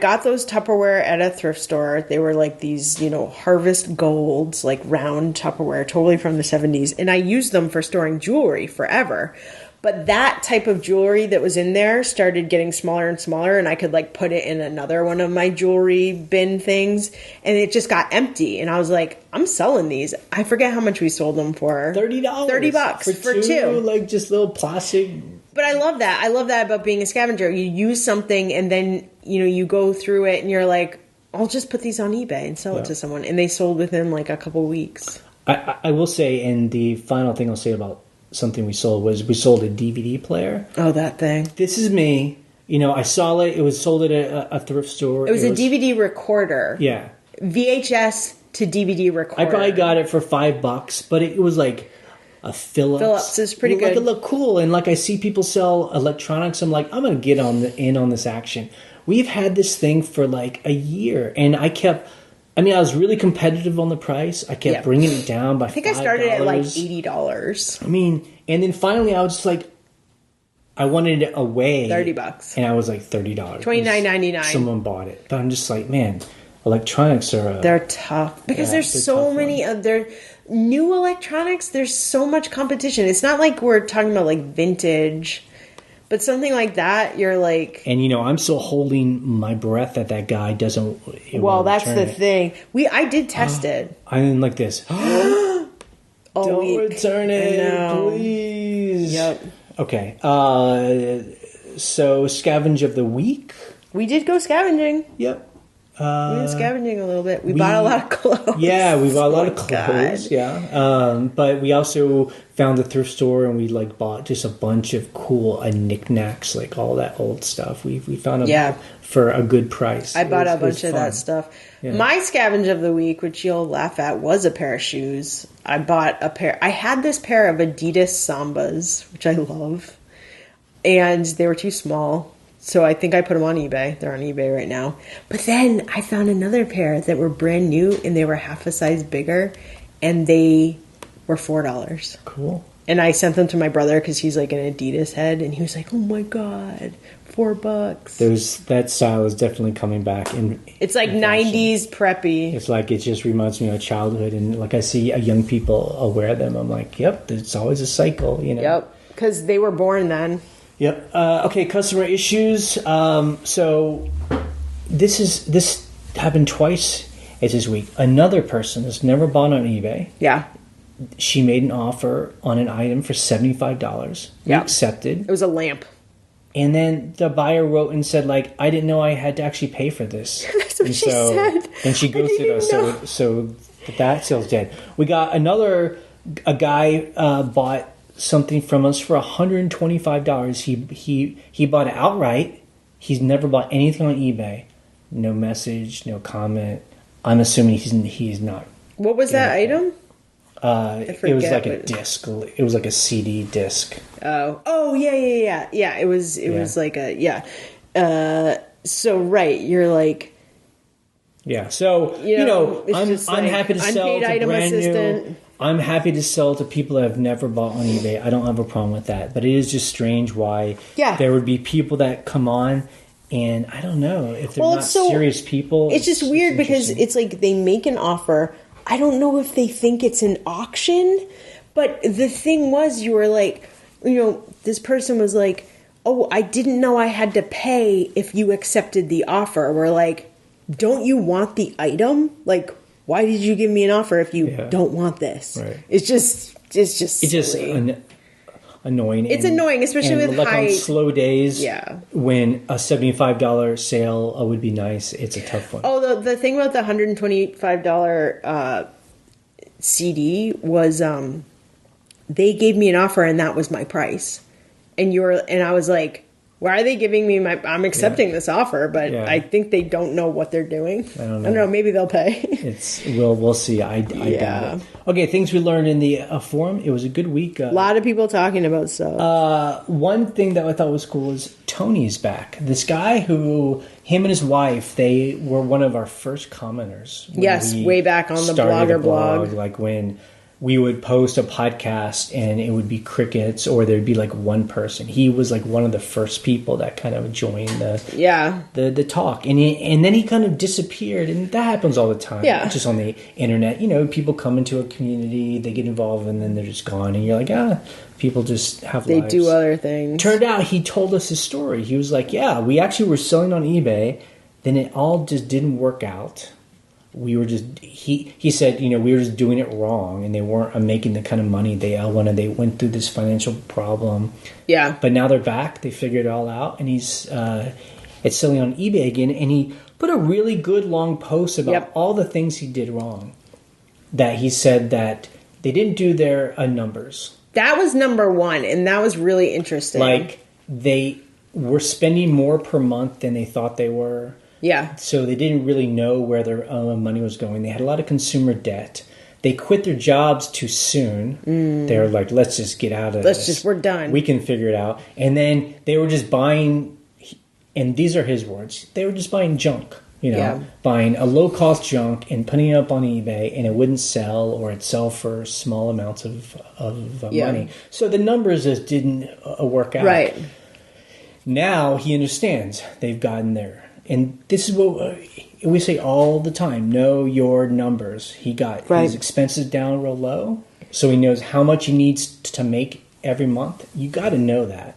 Speaker 1: got those Tupperware at a thrift store. They were like these, Harvest Golds, like round Tupperware, totally from the 70s. And I used them for storing jewelry forever. But that type of jewelry that was in there started getting smaller and smaller, and I could like put it in another one of my jewelry bin things, and it just got empty. And I was like, I'm selling these. I forget how much we sold them for.
Speaker 2: $30.
Speaker 1: $30 for two.
Speaker 2: Like just little plastic.
Speaker 1: But I love that. I love that about being a scavenger. You use something, and then you go through it, and you're like, I'll just put these on eBay and sell it to someone. And they sold within like a couple weeks.
Speaker 2: I will say, and the final thing I'll say about something we sold was we sold a DVD player.
Speaker 1: Oh, that thing.
Speaker 2: This is me. I saw it. It was sold at a thrift store.
Speaker 1: It was a DVD recorder.
Speaker 2: Yeah.
Speaker 1: VHS to DVD recorder.
Speaker 2: I probably got it for $5, but it was like a Philips.
Speaker 1: Philips is pretty good.
Speaker 2: Like it looked cool. And like I see people sell electronics. I'm like, I'm going to get in on this action. We've had this thing for like a year. And I was really competitive on the price. I kept bringing it down by $5. I think I started at
Speaker 1: like $80.
Speaker 2: I mean, and then finally I was just like, I wanted it away.
Speaker 1: $30.
Speaker 2: And I was like $30.
Speaker 1: $29.99.
Speaker 2: Someone bought it. But I'm just like, man, electronics are...
Speaker 1: they're tough. Because there's so many other... New electronics, there's so much competition. It's not like we're talking about like vintage... But something like that, you're like...
Speaker 2: And, I'm still holding my breath that guy doesn't...
Speaker 1: Well, that's the thing. I did test it.
Speaker 2: I didn't like this. Don't return it, please.
Speaker 1: Yep.
Speaker 2: Okay. So, scavenge of the week?
Speaker 1: We did go scavenging.
Speaker 2: Yep.
Speaker 1: We went scavenging a little bit. We bought a lot of clothes.
Speaker 2: Yeah, we bought a lot of clothes. God. Yeah. But we also found a thrift store and we bought just a bunch of cool knickknacks, like all that old stuff. We found them for a good price.
Speaker 1: I bought a bunch of that stuff. Yeah. My scavenge of the week, which you'll laugh at, was a pair of shoes. I bought a pair. I had this pair of Adidas Sambas, which I love, and they were too small. So I think I put them on eBay. They're on eBay right now. But then I found another pair that were brand new, and they were half a size bigger, and they were $4.
Speaker 2: Cool.
Speaker 1: And I sent them to my brother because he's like an Adidas head, and he was like, "Oh my God, $4."
Speaker 2: That style is definitely coming back.
Speaker 1: It's like 90s preppy.
Speaker 2: It's like it just reminds me of childhood, and like I see young people wear them. I'm like, yep, it's always a cycle,
Speaker 1: Yep, because they were born then.
Speaker 2: Yep. Okay, customer issues. So this happened twice this week. Another person has never bought on eBay.
Speaker 1: Yeah.
Speaker 2: She made an offer on an item for $75. We accepted.
Speaker 1: It was a lamp.
Speaker 2: And then the buyer wrote and said, like, I didn't know I had to actually pay for this.
Speaker 1: That's what she said.
Speaker 2: And she ghosted us. So that sale's dead. We got a guy bought something from us for $125. He bought it outright. He's never bought anything on eBay. No message, no comment. I'm assuming he's not.
Speaker 1: What was that item?
Speaker 2: It was like a disc. It was like a CD disc.
Speaker 1: Oh, yeah. It was like a so right, you're like.
Speaker 2: Yeah. So I'm happy to sell to brand new. I'm happy to sell to people that have never bought on eBay. I don't have a problem with that. But it is just strange why there would be people that come on. And I don't know if they're not serious people.
Speaker 1: It's just weird because it's like they make an offer. I don't know if they think it's an auction, but the thing was, you were like, this person was like, oh, I didn't know I had to pay if you accepted the offer. We're like, don't you want the item? Like, why did you give me an offer if you don't want this? Right. It's just
Speaker 2: annoying.
Speaker 1: It's annoying, especially with
Speaker 2: on slow days. Yeah, when a $75 sale would be nice. It's a tough one.
Speaker 1: Oh, the thing about the $125 CD was they gave me an offer and that was my price, and I was like, why are they giving me I'm accepting this offer, but I think they don't know what they're doing. I don't know. Maybe they'll pay.
Speaker 2: We'll see. I doubt it. Okay, things we learned in the forum. It was a good week.
Speaker 1: A lot of people talking about stuff.
Speaker 2: One thing that I thought was cool is Tony's back. This guy him and his wife, they were one of our first commenters.
Speaker 1: Yes, way back on the Blogger blog.
Speaker 2: Like when we would post a podcast and it would be crickets, or there'd be like one person. He was like one of the first people that kind of joined the talk, and then he kind of disappeared, and that happens all the time. Yeah, just on the internet, people come into a community, they get involved, and then they're just gone, and you're like, people just have lives.
Speaker 1: They do other things.
Speaker 2: Turned out he told us his story. He was like, we actually were selling on eBay, then it all just didn't work out. We were just he said we were just doing it wrong, and they weren't making the kind of money they wanted. They went through this financial problem. Yeah, but now they're back. They figured it all out, and he's it's selling on eBay again. And he put a really good long post about all the things he did wrong. That he said that they didn't do their numbers.
Speaker 1: That was number one, and that was really interesting.
Speaker 2: Like they were spending more per month than they thought they were. Yeah. So they didn't really know where their money was going. They had a lot of consumer debt. They quit their jobs too soon. They were like, let's just get out of this.
Speaker 1: We're done.
Speaker 2: We can figure it out. And then they were just buying, and these are his words, they were just buying junk, buying a low-cost junk and putting it up on eBay, and it wouldn't sell, or it'd sell for small amounts of money. So the numbers just didn't work out. Right. Now he understands. They've gotten there. And this is what we say all the time. Know your numbers. He got his expenses down real low, so he knows how much he needs to make every month. You got to know that.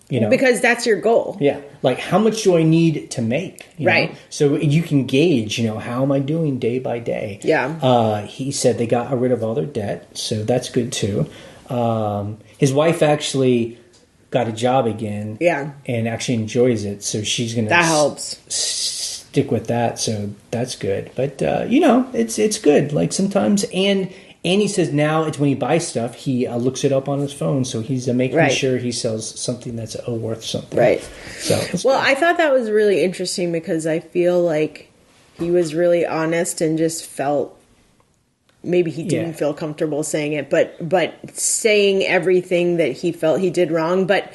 Speaker 1: Because that's your goal.
Speaker 2: Yeah. Like, how much do I need to make? Right. So you can gauge, how am I doing day by day? Yeah. He said they got rid of all their debt, so that's good too. His wife actually got a job again, and actually enjoys it, so she's gonna
Speaker 1: helps
Speaker 2: stick with that, so that's good. But it's good. Like sometimes, and he says now it's when he buys stuff, he looks it up on his phone, so he's making sure he sells something that's worth something. Right. So
Speaker 1: good. I thought that was really interesting because I feel like he was really honest and just felt. Maybe he didn't feel comfortable saying it, but saying everything that he felt he did wrong. But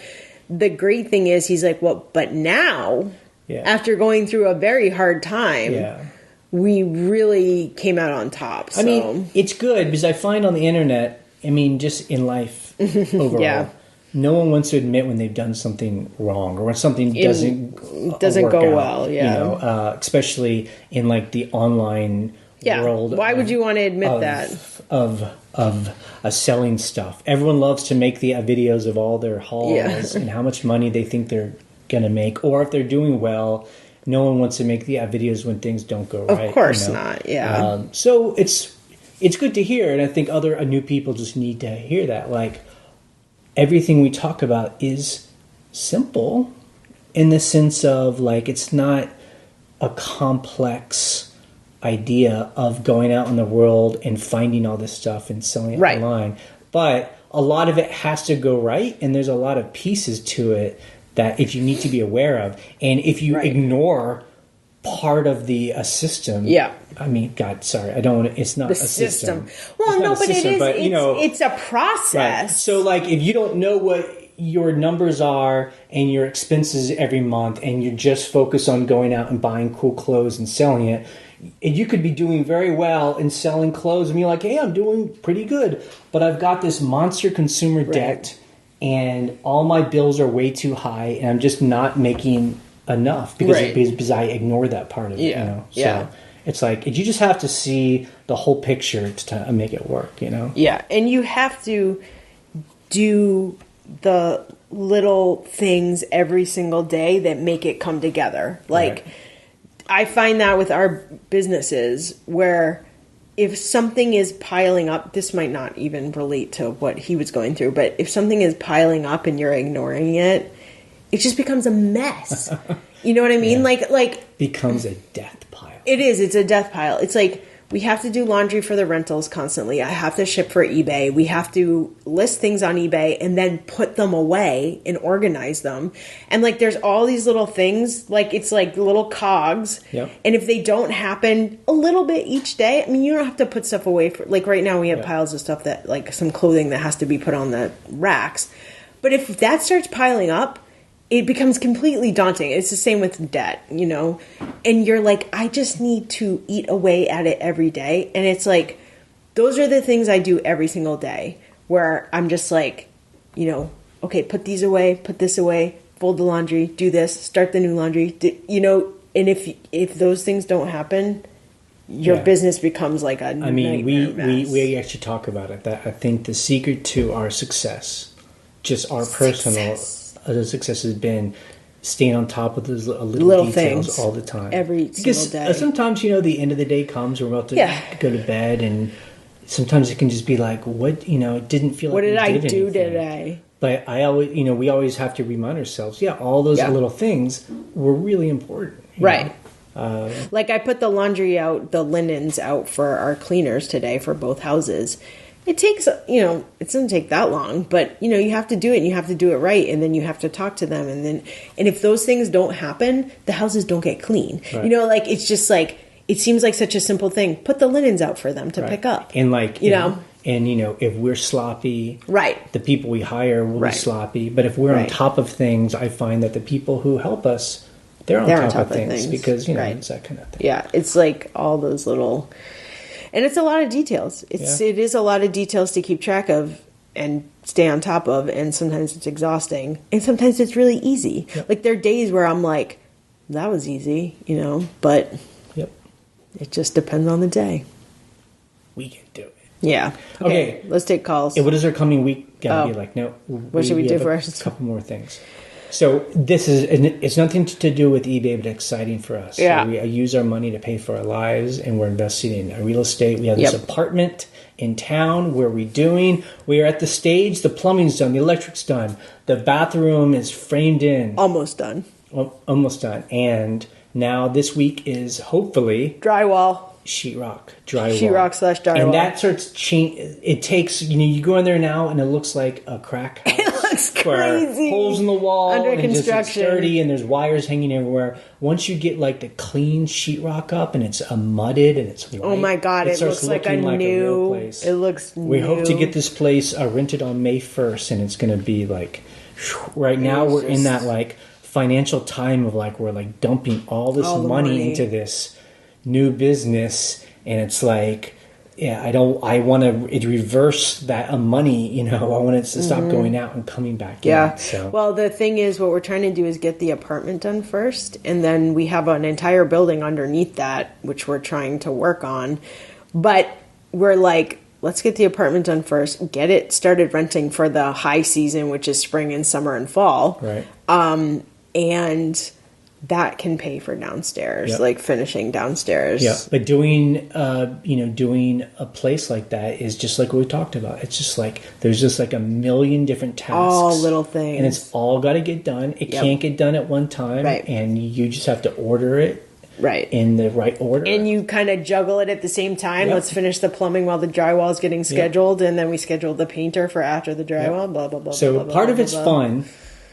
Speaker 1: the great thing is he's like, but now, after going through a very hard time, we really came out on top. So.
Speaker 2: I mean, it's good because I find on the internet, just in life overall, no one wants to admit when they've done something wrong or when something doesn't
Speaker 1: go well. Yeah,
Speaker 2: especially in like the online world.
Speaker 1: Why would you want to admit that?
Speaker 2: Of selling stuff. Everyone loves to make the videos of all their hauls and how much money they think they're going to make. Or if they're doing well, no one wants to make the videos when things don't go right.
Speaker 1: Of course not, yeah.
Speaker 2: So it's good to hear, and I think other new people just need to hear that. Like, everything we talk about is simple in the sense of like it's not a complex idea of going out in the world and finding all this stuff and selling it online. But a lot of it has to go right, and there's a lot of pieces to it that if you need to be aware of. And if you ignore part of the system, I mean, God, sorry, I don't want to, it's not a system.
Speaker 1: Well, no, but it is, it's a process.
Speaker 2: Right. So like if you don't know what your numbers are and your expenses every month, and you're just focused on going out and buying cool clothes and selling it, and you could be doing very well in selling clothes and be like, hey, I'm doing pretty good, but I've got this monster consumer debt and all my bills are way too high and I'm just not making enough because I ignore that part of it. So it's like you just have to see the whole picture to make it work,
Speaker 1: and you have to do the little things every single day that make it come together. Like I find that with our businesses where if something is piling up, this might not even relate to what he was going through, but if something is piling up and you're ignoring it, it just becomes a mess. You know what I mean? Like
Speaker 2: becomes a death pile.
Speaker 1: It is. It's a death pile. It's like we have to do laundry for the rentals constantly. I have to ship for eBay. We have to list things on eBay and then put them away and organize them. And like there's all these little things, like it's like little cogs.
Speaker 2: Yep.
Speaker 1: And if they don't happen a little bit each day, I mean, you don't have to put stuff away for, like right now we have piles of stuff that like some clothing that has to be put on the racks. But if that starts piling up, it becomes completely daunting. It's the same with debt, and you're like, I just need to eat away at it every day. And it's like, those are the things I do every single day where I'm just like, okay, put these away, put this away, fold the laundry, do this, start the new laundry, and if those things don't happen, your business becomes like a nightmare mess.
Speaker 2: We actually talk about it. That I think the secret to our success, just our personal success has been staying on top of those little details things all the time.
Speaker 1: Every single day.
Speaker 2: Because sometimes, the end of the day comes, we're about to go to bed, and sometimes it can just be like, what, it didn't feel
Speaker 1: what
Speaker 2: like
Speaker 1: did I do
Speaker 2: anything
Speaker 1: today?
Speaker 2: But I always, we always have to remind ourselves, all those little things were really important.
Speaker 1: Right. Like I put the laundry out, the linens out for our cleaners today for both houses. It takes, it doesn't take that long, but, you have to do it and you have to do it right. And then you have to talk to them. And if those things don't happen, the houses don't get clean. Right. It's just like, it seems like such a simple thing. Put the linens out for them to pick up.
Speaker 2: And if we're sloppy, the people we hire will be sloppy. But if we're on top of things, I find that the people who help us, they're on top of things because, it's that kind of thing.
Speaker 1: Yeah. It's like all those little... And it's a lot of details. It is a lot of details to keep track of and stay on top of. And sometimes it's exhausting. And sometimes it's really easy. Yep. Like there are days where I'm like, that was easy, but it just depends on the day.
Speaker 2: We can do it.
Speaker 1: Yeah. Okay. Let's take calls.
Speaker 2: What is our coming week going to be like? No.
Speaker 1: What should we do first?
Speaker 2: A couple more things. So it's nothing to do with eBay, but exciting for us.
Speaker 1: Yeah.
Speaker 2: So we use our money to pay for our lives, and we're investing in real estate. We have this apartment in town where we are at the stage. The plumbing's done. The electric's done. The bathroom is framed in.
Speaker 1: Almost done.
Speaker 2: Almost done. And now this week is hopefully...
Speaker 1: drywall.
Speaker 2: Sheetrock, drywall.
Speaker 1: Sheetrock/drywall.
Speaker 2: And that starts it takes, you go in there now and it looks like a crack house.
Speaker 1: It looks crazy.
Speaker 2: Holes in the wall.
Speaker 1: Under
Speaker 2: and
Speaker 1: construction.
Speaker 2: It's dirty and there's wires hanging everywhere. Once you get like the clean sheetrock up and it's mudded and it's white.
Speaker 1: Oh my God, it looks like a real place. It looks new.
Speaker 2: We hope to get this place rented on May 1st, and it's going to be like, right now we're in that like financial time of like, we're like dumping all this money into this new business, and it's like, I want to reverse that money, I want it to stop going out and coming back in. So.
Speaker 1: Well, the thing is, what we're trying to do is get the apartment done first, and then we have an entire building underneath that, which we're trying to work on. But we're like, let's get the apartment done first, get it started renting for the high season, which is spring and summer and fall.
Speaker 2: Right.
Speaker 1: And that can pay for downstairs,
Speaker 2: Yep.
Speaker 1: like finishing downstairs.
Speaker 2: Yeah, but doing a place like that is just like what we talked about. It's just like there's just like a million different tasks,
Speaker 1: all little things,
Speaker 2: and it's all got to get done. It can't get done at one time,
Speaker 1: right?
Speaker 2: And you just have to order it
Speaker 1: right
Speaker 2: in the right order,
Speaker 1: and you kind of juggle it at the same time.
Speaker 2: Yep.
Speaker 1: Let's finish the plumbing while the drywall is getting scheduled, and then we schedule the painter for after the drywall. Blah blah blah.
Speaker 2: So
Speaker 1: blah, blah,
Speaker 2: part
Speaker 1: blah,
Speaker 2: of
Speaker 1: blah,
Speaker 2: it's
Speaker 1: blah.
Speaker 2: fun.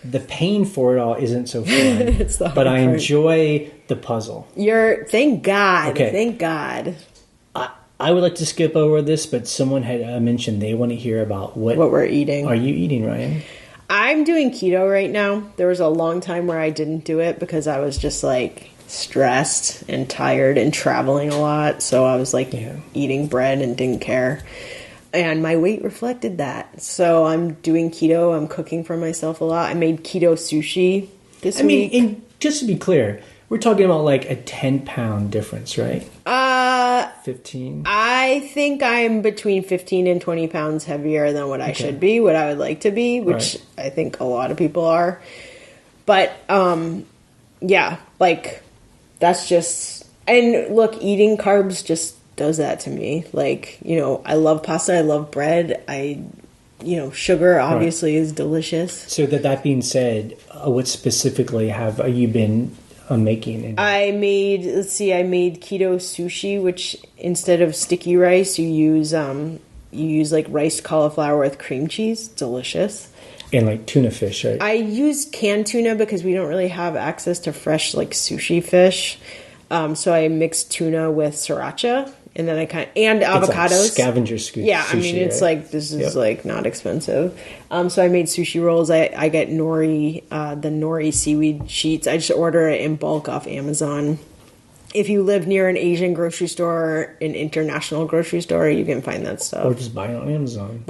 Speaker 2: The pain for it all isn't so fun,
Speaker 1: It's the hard
Speaker 2: but I
Speaker 1: part.
Speaker 2: enjoy the puzzle.
Speaker 1: Thank God.
Speaker 2: Okay.
Speaker 1: Thank God.
Speaker 2: I would like to skip over this, but someone had mentioned they want to hear about what
Speaker 1: we're eating.
Speaker 2: Are you eating, Ryan?
Speaker 1: I'm doing keto right now. There was a long time where I didn't do it because I was just like stressed and tired and traveling a lot. So I was like eating bread and didn't care. And my weight reflected that. So I'm doing keto. I'm cooking for myself a lot. I made keto sushi this week.
Speaker 2: And just to be clear, we're talking about like a 10-pound difference, right? 15?
Speaker 1: I think I'm between 15 and 20 pounds heavier than what I should be, what I would like to be, which I think a lot of people are. But, yeah, like, that's just... And look, eating carbs just does that to me. Like, I love pasta, I love bread, sugar obviously is delicious.
Speaker 2: So that being said, what specifically have you been making?
Speaker 1: I made keto sushi, which instead of sticky rice, you use like riced cauliflower with cream cheese. Delicious.
Speaker 2: And like tuna fish, right?
Speaker 1: I use canned tuna because we don't really have access to fresh like sushi fish. So I mixed tuna with sriracha. And then and avocados.
Speaker 2: Like Scavengers sushi.
Speaker 1: Yeah, I mean, it's like, this is like not expensive. So I made sushi rolls. I get nori, the nori seaweed sheets. I just order it in bulk off Amazon. If you live near an Asian grocery store, an international grocery store, you can find that stuff.
Speaker 2: Or just buy it on Amazon.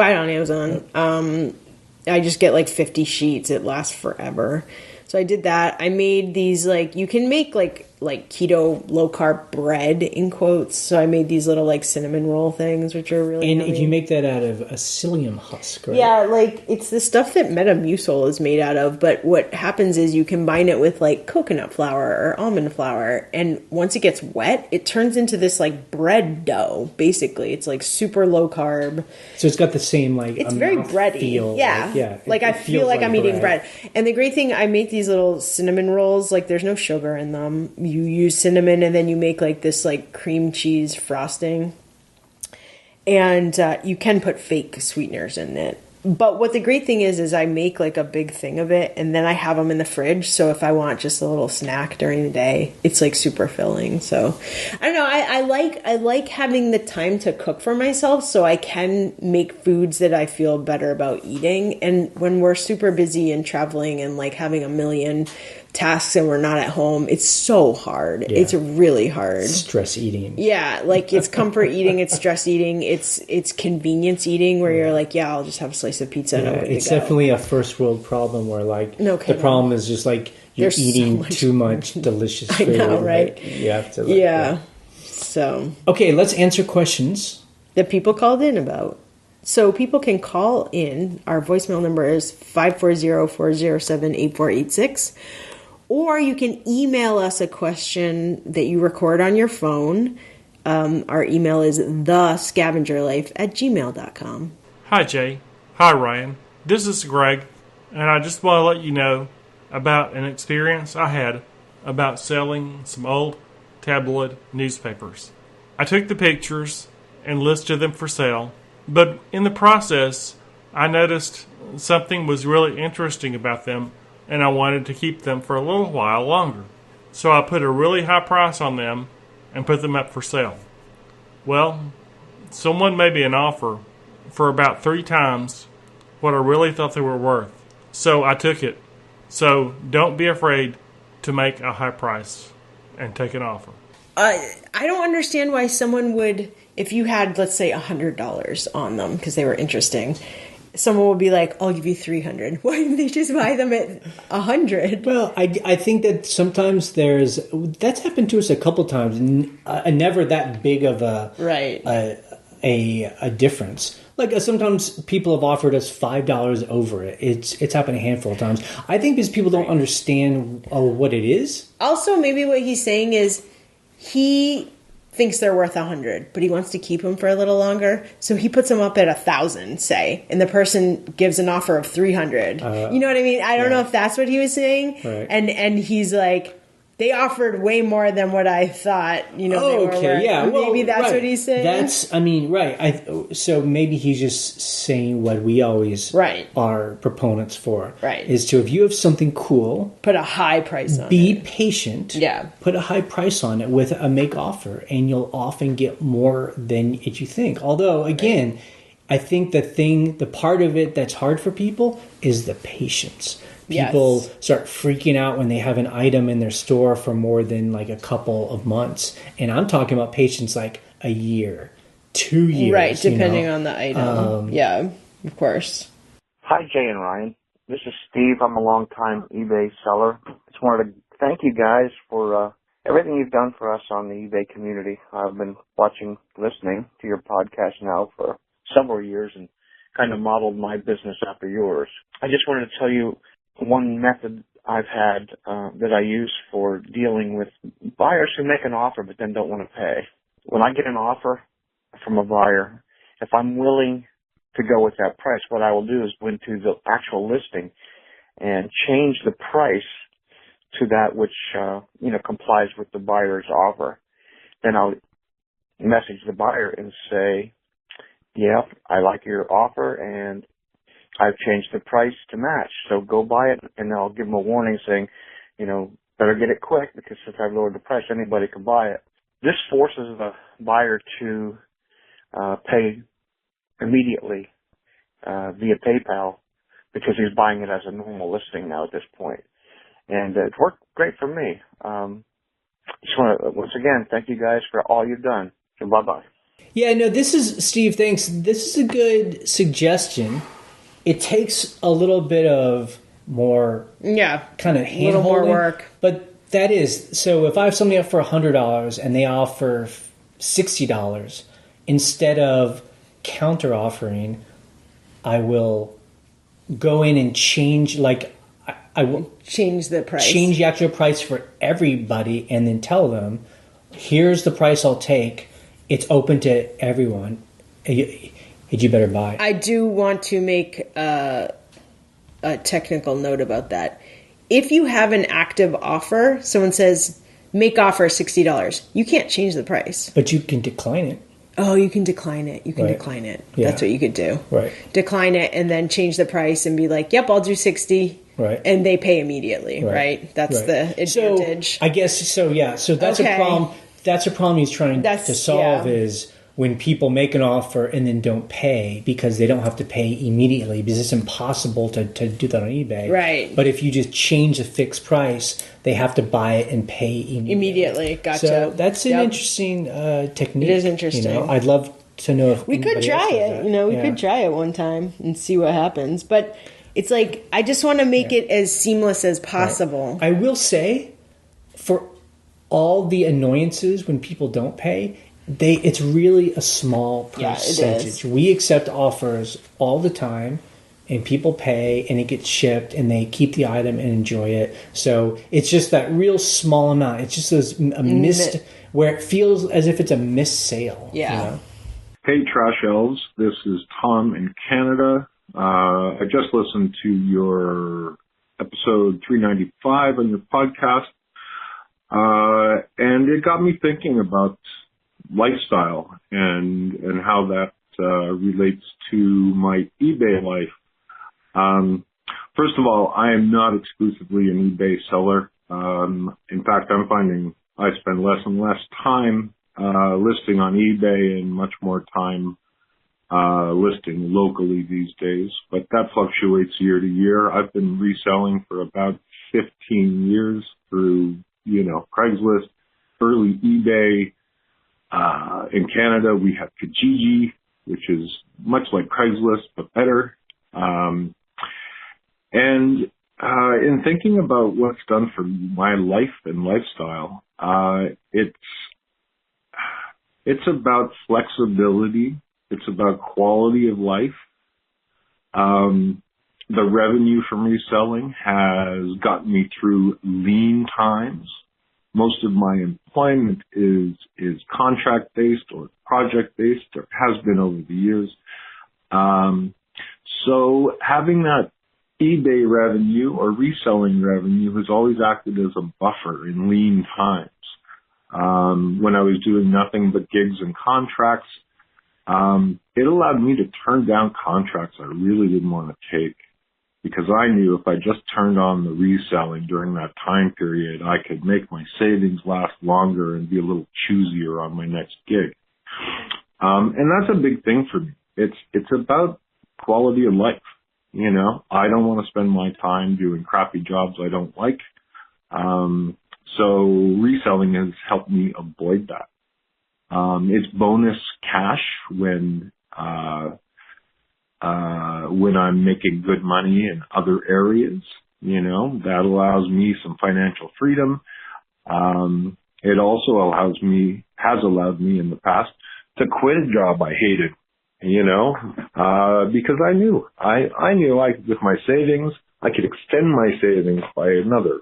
Speaker 1: I just get like 50 sheets. It lasts forever. So I did that. I made these you can make like keto low carb bread in quotes. So I made these little like cinnamon roll things, which are really
Speaker 2: And
Speaker 1: yummy.
Speaker 2: you make that out of a psyllium husk, right?
Speaker 1: Yeah, like it's the stuff that Metamucil is made out of. But what happens is you combine it with like coconut flour or almond flour, and once it gets wet, it turns into this like bread dough. Basically, it's like super low carb.
Speaker 2: So it's got the same like
Speaker 1: It's very bready.
Speaker 2: feel.
Speaker 1: Yeah. I feel like I'm eating bread. And the great thing, I make these little cinnamon rolls. Like there's no sugar in them. You use cinnamon and then you make like this like cream cheese frosting. And you can put fake sweeteners in it. But what the great thing is I make like a big thing of it and then I have them in the fridge. So if I want just a little snack during the day, it's like super filling. So I don't know. I like having the time to cook for myself so I can make foods that I feel better about eating. And when we're super busy and traveling and like having a million tasks and we're not at home, it's so hard. Yeah. It's really hard.
Speaker 2: Stress eating.
Speaker 1: Yeah, like it's comfort eating, it's stress eating, it's convenience eating where you're like, I'll just have a slice of pizza.
Speaker 2: Yeah, it's definitely a first world problem where like the problem is just like you're eating too much delicious food.
Speaker 1: I know, right?
Speaker 2: You have to
Speaker 1: So
Speaker 2: okay, let's answer questions
Speaker 1: that people called in about. So people can call in. Our voicemail number is 540-407-8486. Or you can email us a question that you record on your phone. Our email is thescavengerlife@gmail.com.
Speaker 3: Hi, Jay. Hi, Ryan. This is Greg, and I just want to let you know about an experience I had about selling some old tabloid newspapers. I took the pictures and listed them for sale, but in the process, I noticed something was really interesting about them, and I wanted to keep them for a little while longer. So I put a really high price on them and put them up for sale. Well, someone made me an offer for about 3 times what I really thought they were worth. So I took it. So don't be afraid to make a high price and take an offer.
Speaker 1: I don't understand why someone would, if you had, let's say, $100 on them because they were interesting, someone would be like, I'll give you $300. Why didn't they just buy them at $100?
Speaker 2: Well, I think that sometimes that's happened to us a couple times, and never that big of a a difference. Like sometimes people have offered us $5 over it. It's happened a handful of times. I think because people don't understand what it is.
Speaker 1: Also, maybe what he's saying is he thinks they're worth 100, but he wants to keep them for a little longer, so he puts them up at 1,000, say, and the person gives an offer of 300. You know what I mean? I don't know if that's what he was saying,
Speaker 2: right.
Speaker 1: And he's like, they offered way more than what I thought, they were worth.
Speaker 2: Yeah. Well,
Speaker 1: maybe that's
Speaker 2: right.
Speaker 1: what he's saying.
Speaker 2: Right. So maybe he's just saying what we always are proponents for.
Speaker 1: Right.
Speaker 2: Is to, if you have something cool,
Speaker 1: put a high price on it.
Speaker 2: Be patient.
Speaker 1: Yeah.
Speaker 2: Put a high price on it with a make offer, and you'll often get more than you think. Although, again, I think the part of it that's hard for people is the patience. People start freaking out when they have an item in their store for more than like a couple of months. And I'm talking about patience like a year, 2 years.
Speaker 1: Right, depending on the item. Yeah, of course.
Speaker 4: Hi, Jay and Ryan. This is Steve. I'm a long-time eBay seller. Just wanted to thank you guys for everything you've done for us on the eBay community. I've been listening to your podcast now for several years and kind of modeled my business after yours. I just wanted to tell you one method I've had that I use for dealing with buyers who make an offer but then don't want to pay. When I get an offer from a buyer, if I'm willing to go with that price, what I will do is go into the actual listing and change the price to that which complies with the buyer's offer. Then I'll message the buyer and say, "Yep, I like your offer and I've changed the price to match, so go buy it," and I'll give them a warning saying, better get it quick because since I've lowered the price, anybody can buy it. This forces the buyer to pay immediately via PayPal because he's buying it as a normal listing now at this point. And it worked great for me. Just want to, once again, thank you guys for all you've done. So bye-bye.
Speaker 2: Yeah, no, Steve, thanks. This is a good suggestion. It takes a little bit of more kind of hand-holding. A little more work. But that is, so if I have something up for $100 and they offer $60, instead of counter-offering, I will go in and change, I will
Speaker 1: change the price.
Speaker 2: Change the actual price for everybody and then tell them, here's the price I'll take. It's open to everyone. You better buy.
Speaker 1: I do want to make a technical note about that. If you have an active offer, someone says, make offer $60, you can't change the price.
Speaker 2: But you can decline it.
Speaker 1: Oh, you can decline it. You can decline it. Yeah. That's what you could do.
Speaker 2: Right.
Speaker 1: Decline it and then change the price and be like, yep, I'll do 60.
Speaker 2: Right.
Speaker 1: And they pay immediately, right? That's the advantage.
Speaker 2: So, I guess, so that's a problem. That's a problem he's trying to solve is when people make an offer and then don't pay because they don't have to pay immediately because it's impossible to do that on eBay.
Speaker 1: Right.
Speaker 2: But if you just change the fixed price, they have to buy it and pay immediately.
Speaker 1: Gotcha.
Speaker 2: So that's an interesting technique.
Speaker 1: It is interesting.
Speaker 2: I'd love to know if
Speaker 1: we could try it. We could try it one time and see what happens. But it's like, I just want to make it as seamless as possible.
Speaker 2: Right. I will say, for all the annoyances when people don't pay, it's really a small percentage. We accept offers all the time, and people pay, and it gets shipped, and they keep the item and enjoy it. So it's just that real small amount. It's just where it feels as if it's a missed sale.
Speaker 1: Yeah.
Speaker 5: Hey, Trash Elves. This is Tom in Canada. I just listened to your episode 395 on your podcast, and it got me thinking about lifestyle and how that relates to my eBay life. First of all, I am not exclusively an eBay seller. In fact, I'm finding I spend less and less time listing on eBay and much more time listing locally these days. But that fluctuates year to year. I've been reselling for about 15 years through, Craigslist, early eBay. In Canada, we have Kijiji, which is much like Craigslist, but better. And in thinking about what's done for my life and lifestyle, it's about flexibility It's about quality of life. The revenue from reselling has gotten me through lean times. Most of my employment is contract-based or project-based, or has been over the years. So having that eBay revenue or reselling revenue has always acted as a buffer in lean times. When I was doing nothing but gigs and contracts, it allowed me to turn down contracts I really didn't want to take, because I knew if I just turned on the reselling during that time period, I could make my savings last longer and be a little choosier on my next gig. And that's a big thing for me. It's about quality of life. You know, I don't want to spend my time doing crappy jobs I don't like. So reselling has helped me avoid that. It's bonus cash when I'm making good money in other areas. You know, that allows me some financial freedom. It also has allowed me in the past to quit a job I hated, you know, because I knew with my savings, I could extend my savings by another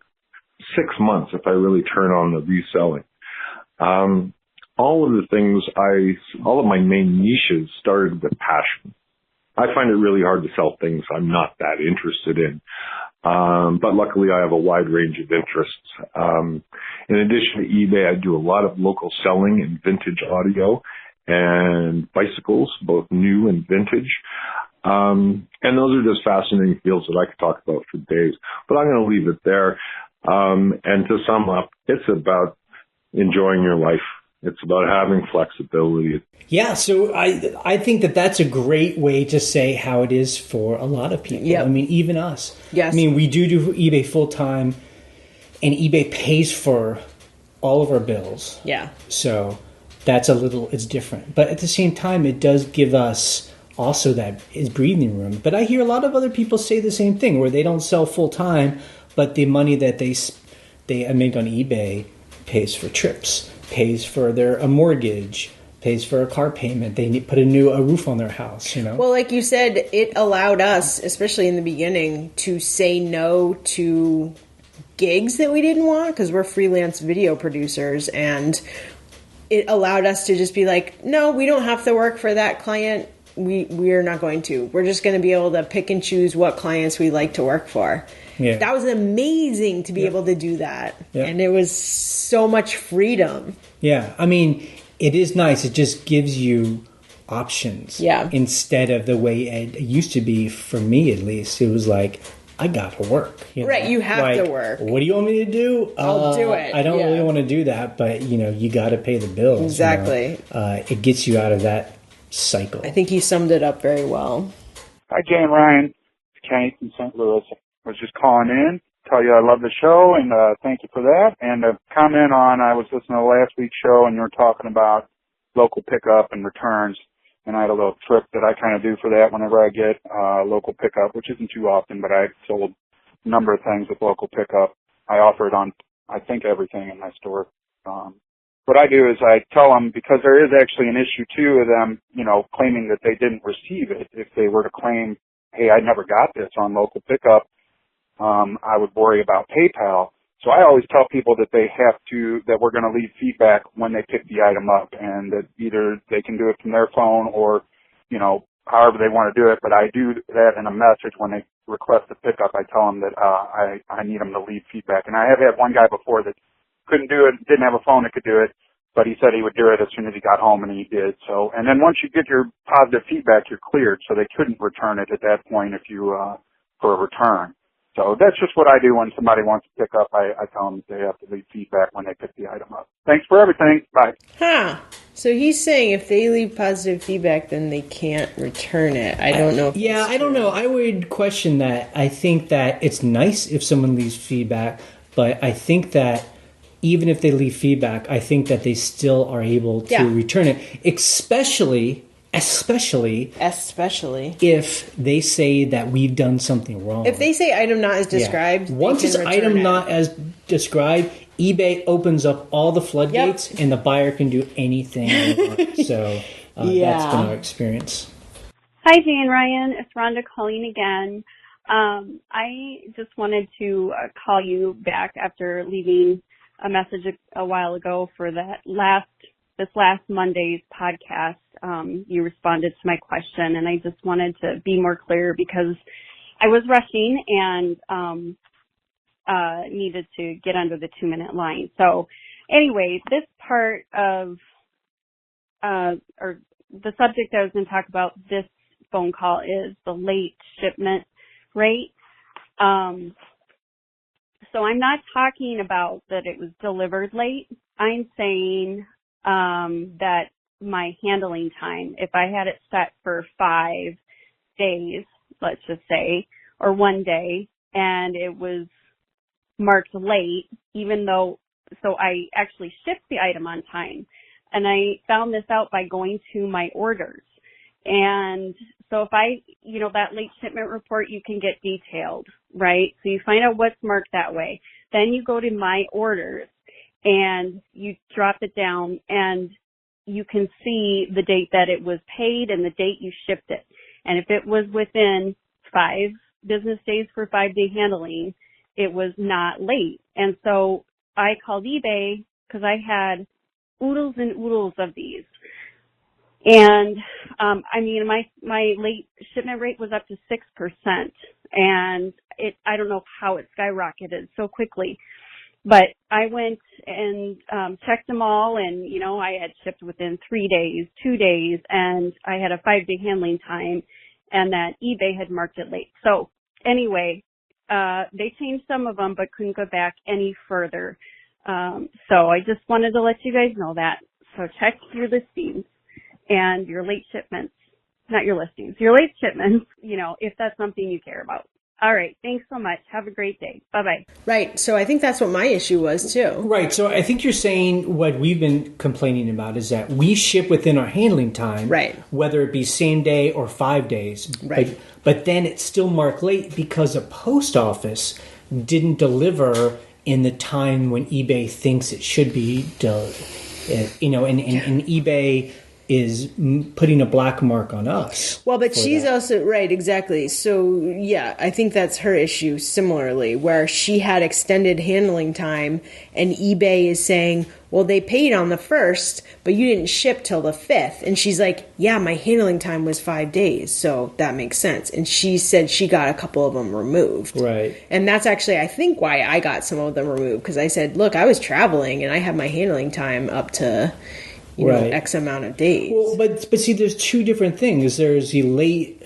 Speaker 5: 6 months if I really turn on the reselling. All of my main niches started with passion. I find it really hard to sell things I'm not that interested in. But luckily I have a wide range of interests. In addition to eBay, I do a lot of local selling in vintage audio and bicycles, both new and vintage. And those are just fascinating fields that I could talk about for days, but I'm going to leave it there. And to sum up, it's about enjoying your life. It's about having flexibility.
Speaker 2: Yeah, so I think that's a great way to say how it is for a lot of people. Yep. I mean, even us.
Speaker 1: Yes.
Speaker 2: I mean, we do eBay full time, and eBay pays for all of our bills.
Speaker 1: Yeah.
Speaker 2: So it's different. But at the same time, it does give us also that is breathing room. But I hear a lot of other people say the same thing, where they don't sell full time, but the money that they make on eBay pays for trips, pays for a mortgage, pays for a car payment. They put a roof on their house, you know?
Speaker 1: Well, like you said, it allowed us, especially in the beginning, to say no to gigs that we didn't want, because we're freelance video producers, and it allowed us to just be like, no, we don't have to work for that client. We're not going to. We're just going to be able to pick and choose what clients we like to work for. Yeah. That was amazing to be able to do that. Yeah. And it was so much freedom.
Speaker 2: Yeah. I mean, it is nice. It just gives you options.
Speaker 1: Yeah.
Speaker 2: Instead of the way it used to be, for me at least. It was like, I got to work.
Speaker 1: Right. You have to work.
Speaker 2: What do you want me to do?
Speaker 1: I'll do it.
Speaker 2: I don't really want to do that, but, you got to pay the bills.
Speaker 1: Exactly.
Speaker 2: It gets you out of that cycle.
Speaker 1: I think he summed it up very well.
Speaker 6: Hi, Jay and Ryan. It's Kenny from St. Louis. I was just calling in, tell you I love the show, and thank you for that. And a comment on, I was listening to last week's show, and you were talking about local pickup and returns, and I had a little trick that I kind of do for that whenever I get local pickup, which isn't too often, but I've sold a number of things with local pickup. I offer it on, I think, everything in my store. What I do is I tell them, because there is actually an issue, too, of them, claiming that they didn't receive it. If they were to claim, hey, I never got this on local pickup, I would worry about PayPal. So I always tell people that that we're going to leave feedback when they pick the item up, and that either they can do it from their phone or, however they want to do it. But I do that in a message when they request a pickup. I tell them that I need them to leave feedback. And I have had one guy before that couldn't do it, didn't have a phone that could do it, but he said he would do it as soon as he got home, and he did. So, and then once you get your positive feedback, you're cleared. So they couldn't return it at that point if you for a return. So that's just what I do when somebody wants to pick up. I tell them that they have to leave feedback when they pick the item up. Thanks for everything. Bye.
Speaker 1: So he's saying if they leave positive feedback, then they can't return it. I don't know.
Speaker 2: I don't know. I would question that. I think that it's nice if someone leaves feedback, but I think that even if they leave feedback, I think that they still are able to return it, especially if they say that we've done something wrong.
Speaker 1: If they say item not as described,
Speaker 2: once it's item not as described, eBay opens up all the floodgates, and the buyer can do anything they want. So That's been our experience.
Speaker 7: Hi, Jay and Ryan. It's Rhonda calling again. I just wanted to call you back after leaving a message a while ago for this last Monday's podcast. You responded to my question, and I just wanted to be more clear because I was rushing and needed to get under the 2-minute line. So anyway, this part of or the subject I was going to talk about this phone call is the late shipment rate. So I'm not talking about that it was delivered late. I'm saying that my handling time, if I had it set for 5 days, let's just say, or 1 day, and it was marked late, even though, so I actually shipped the item on time. And I found this out by going to my orders. And so if that late shipment report, you can get detailed, right? So you find out what's marked that way. Then you go to my orders and you drop it down and you can see the date that it was paid and the date you shipped it. And if it was within 5 business days for 5-day handling, it was not late. And so I called eBay because I had oodles and oodles of these. And, my late shipment rate was up to 6%. And I don't know how it skyrocketed so quickly, but I went and, checked them all and, I had shipped within 3 days, 2 days, and I had a 5-day handling time and that eBay had marked it late. So anyway, they changed some of them, but couldn't go back any further. So I just wanted to let you guys know that. So check your listings and your late shipments, not your listings, your late shipments, if that's something you care about. All right. Thanks so much. Have a great day. Bye-bye.
Speaker 1: Right. So I think that's what my issue was too.
Speaker 2: Right. So I think you're saying what we've been complaining about is that we ship within our handling time,
Speaker 1: right?
Speaker 2: Whether it be same day or 5 days,
Speaker 1: right?
Speaker 2: But then it's still marked late because a post office didn't deliver in the time when eBay thinks it should be, and eBay is putting a black mark on us.
Speaker 1: Well, but she's also right, exactly. So yeah, I think that's her issue similarly, where she had extended handling time and eBay is saying, well, they paid on the 1st, but you didn't ship till the 5th. And she's like, yeah, my handling time was 5 days. So that makes sense. And she said she got a couple of them removed.
Speaker 2: Right.
Speaker 1: And that's actually, I think, why I got some of them removed. Because I said, look, I was traveling and I had my handling time up to, you know, X amount of days.
Speaker 2: Well, but see, there's two different things. There's the late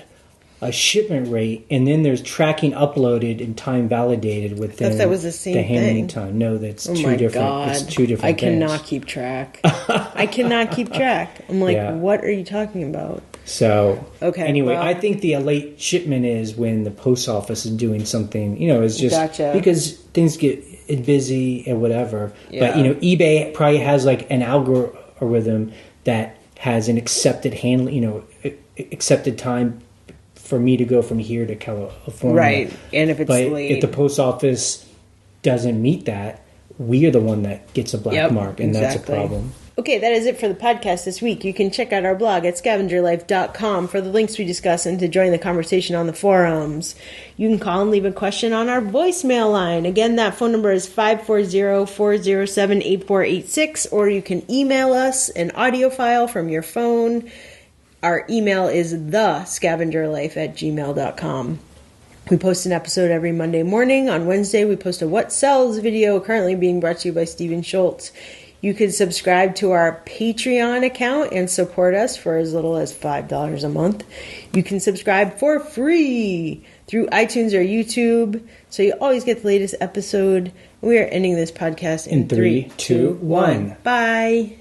Speaker 2: shipment rate, and then there's tracking uploaded and time validated within
Speaker 1: that was the same
Speaker 2: handling
Speaker 1: thing.
Speaker 2: time. No, that's
Speaker 1: two
Speaker 2: different.
Speaker 1: God.
Speaker 2: It's two different
Speaker 1: I
Speaker 2: things.
Speaker 1: cannot keep track. I cannot keep track. I'm like, what are you talking about?
Speaker 2: So, anyway,
Speaker 1: well,
Speaker 2: I think the late shipment is when the post office is doing something, it's just because things get busy and whatever.
Speaker 1: Yeah.
Speaker 2: But, eBay probably has like an algorithm that has an accepted handling, accepted time for me to go from here to California.
Speaker 1: Right. And if it's late.
Speaker 2: If the post office doesn't meet that, we are the one that gets a black mark, and that's a problem.
Speaker 1: Okay, that is it for the podcast this week. You can check out our blog at scavengerlife.com for the links we discuss and to join the conversation on the forums. You can call and leave a question on our voicemail line. Again, that phone number is 540-407-8486, or you can email us an audio file from your phone. Our email is thescavengerlife@gmail.com. We post an episode every Monday morning. On Wednesday, we post a What Sells video, currently being brought to you by Stephen Schultz. You can subscribe to our Patreon account and support us for as little as $5 a month. You can subscribe for free through iTunes or YouTube, so you always get the latest episode. We are ending this podcast in 3, 2, 1. Bye.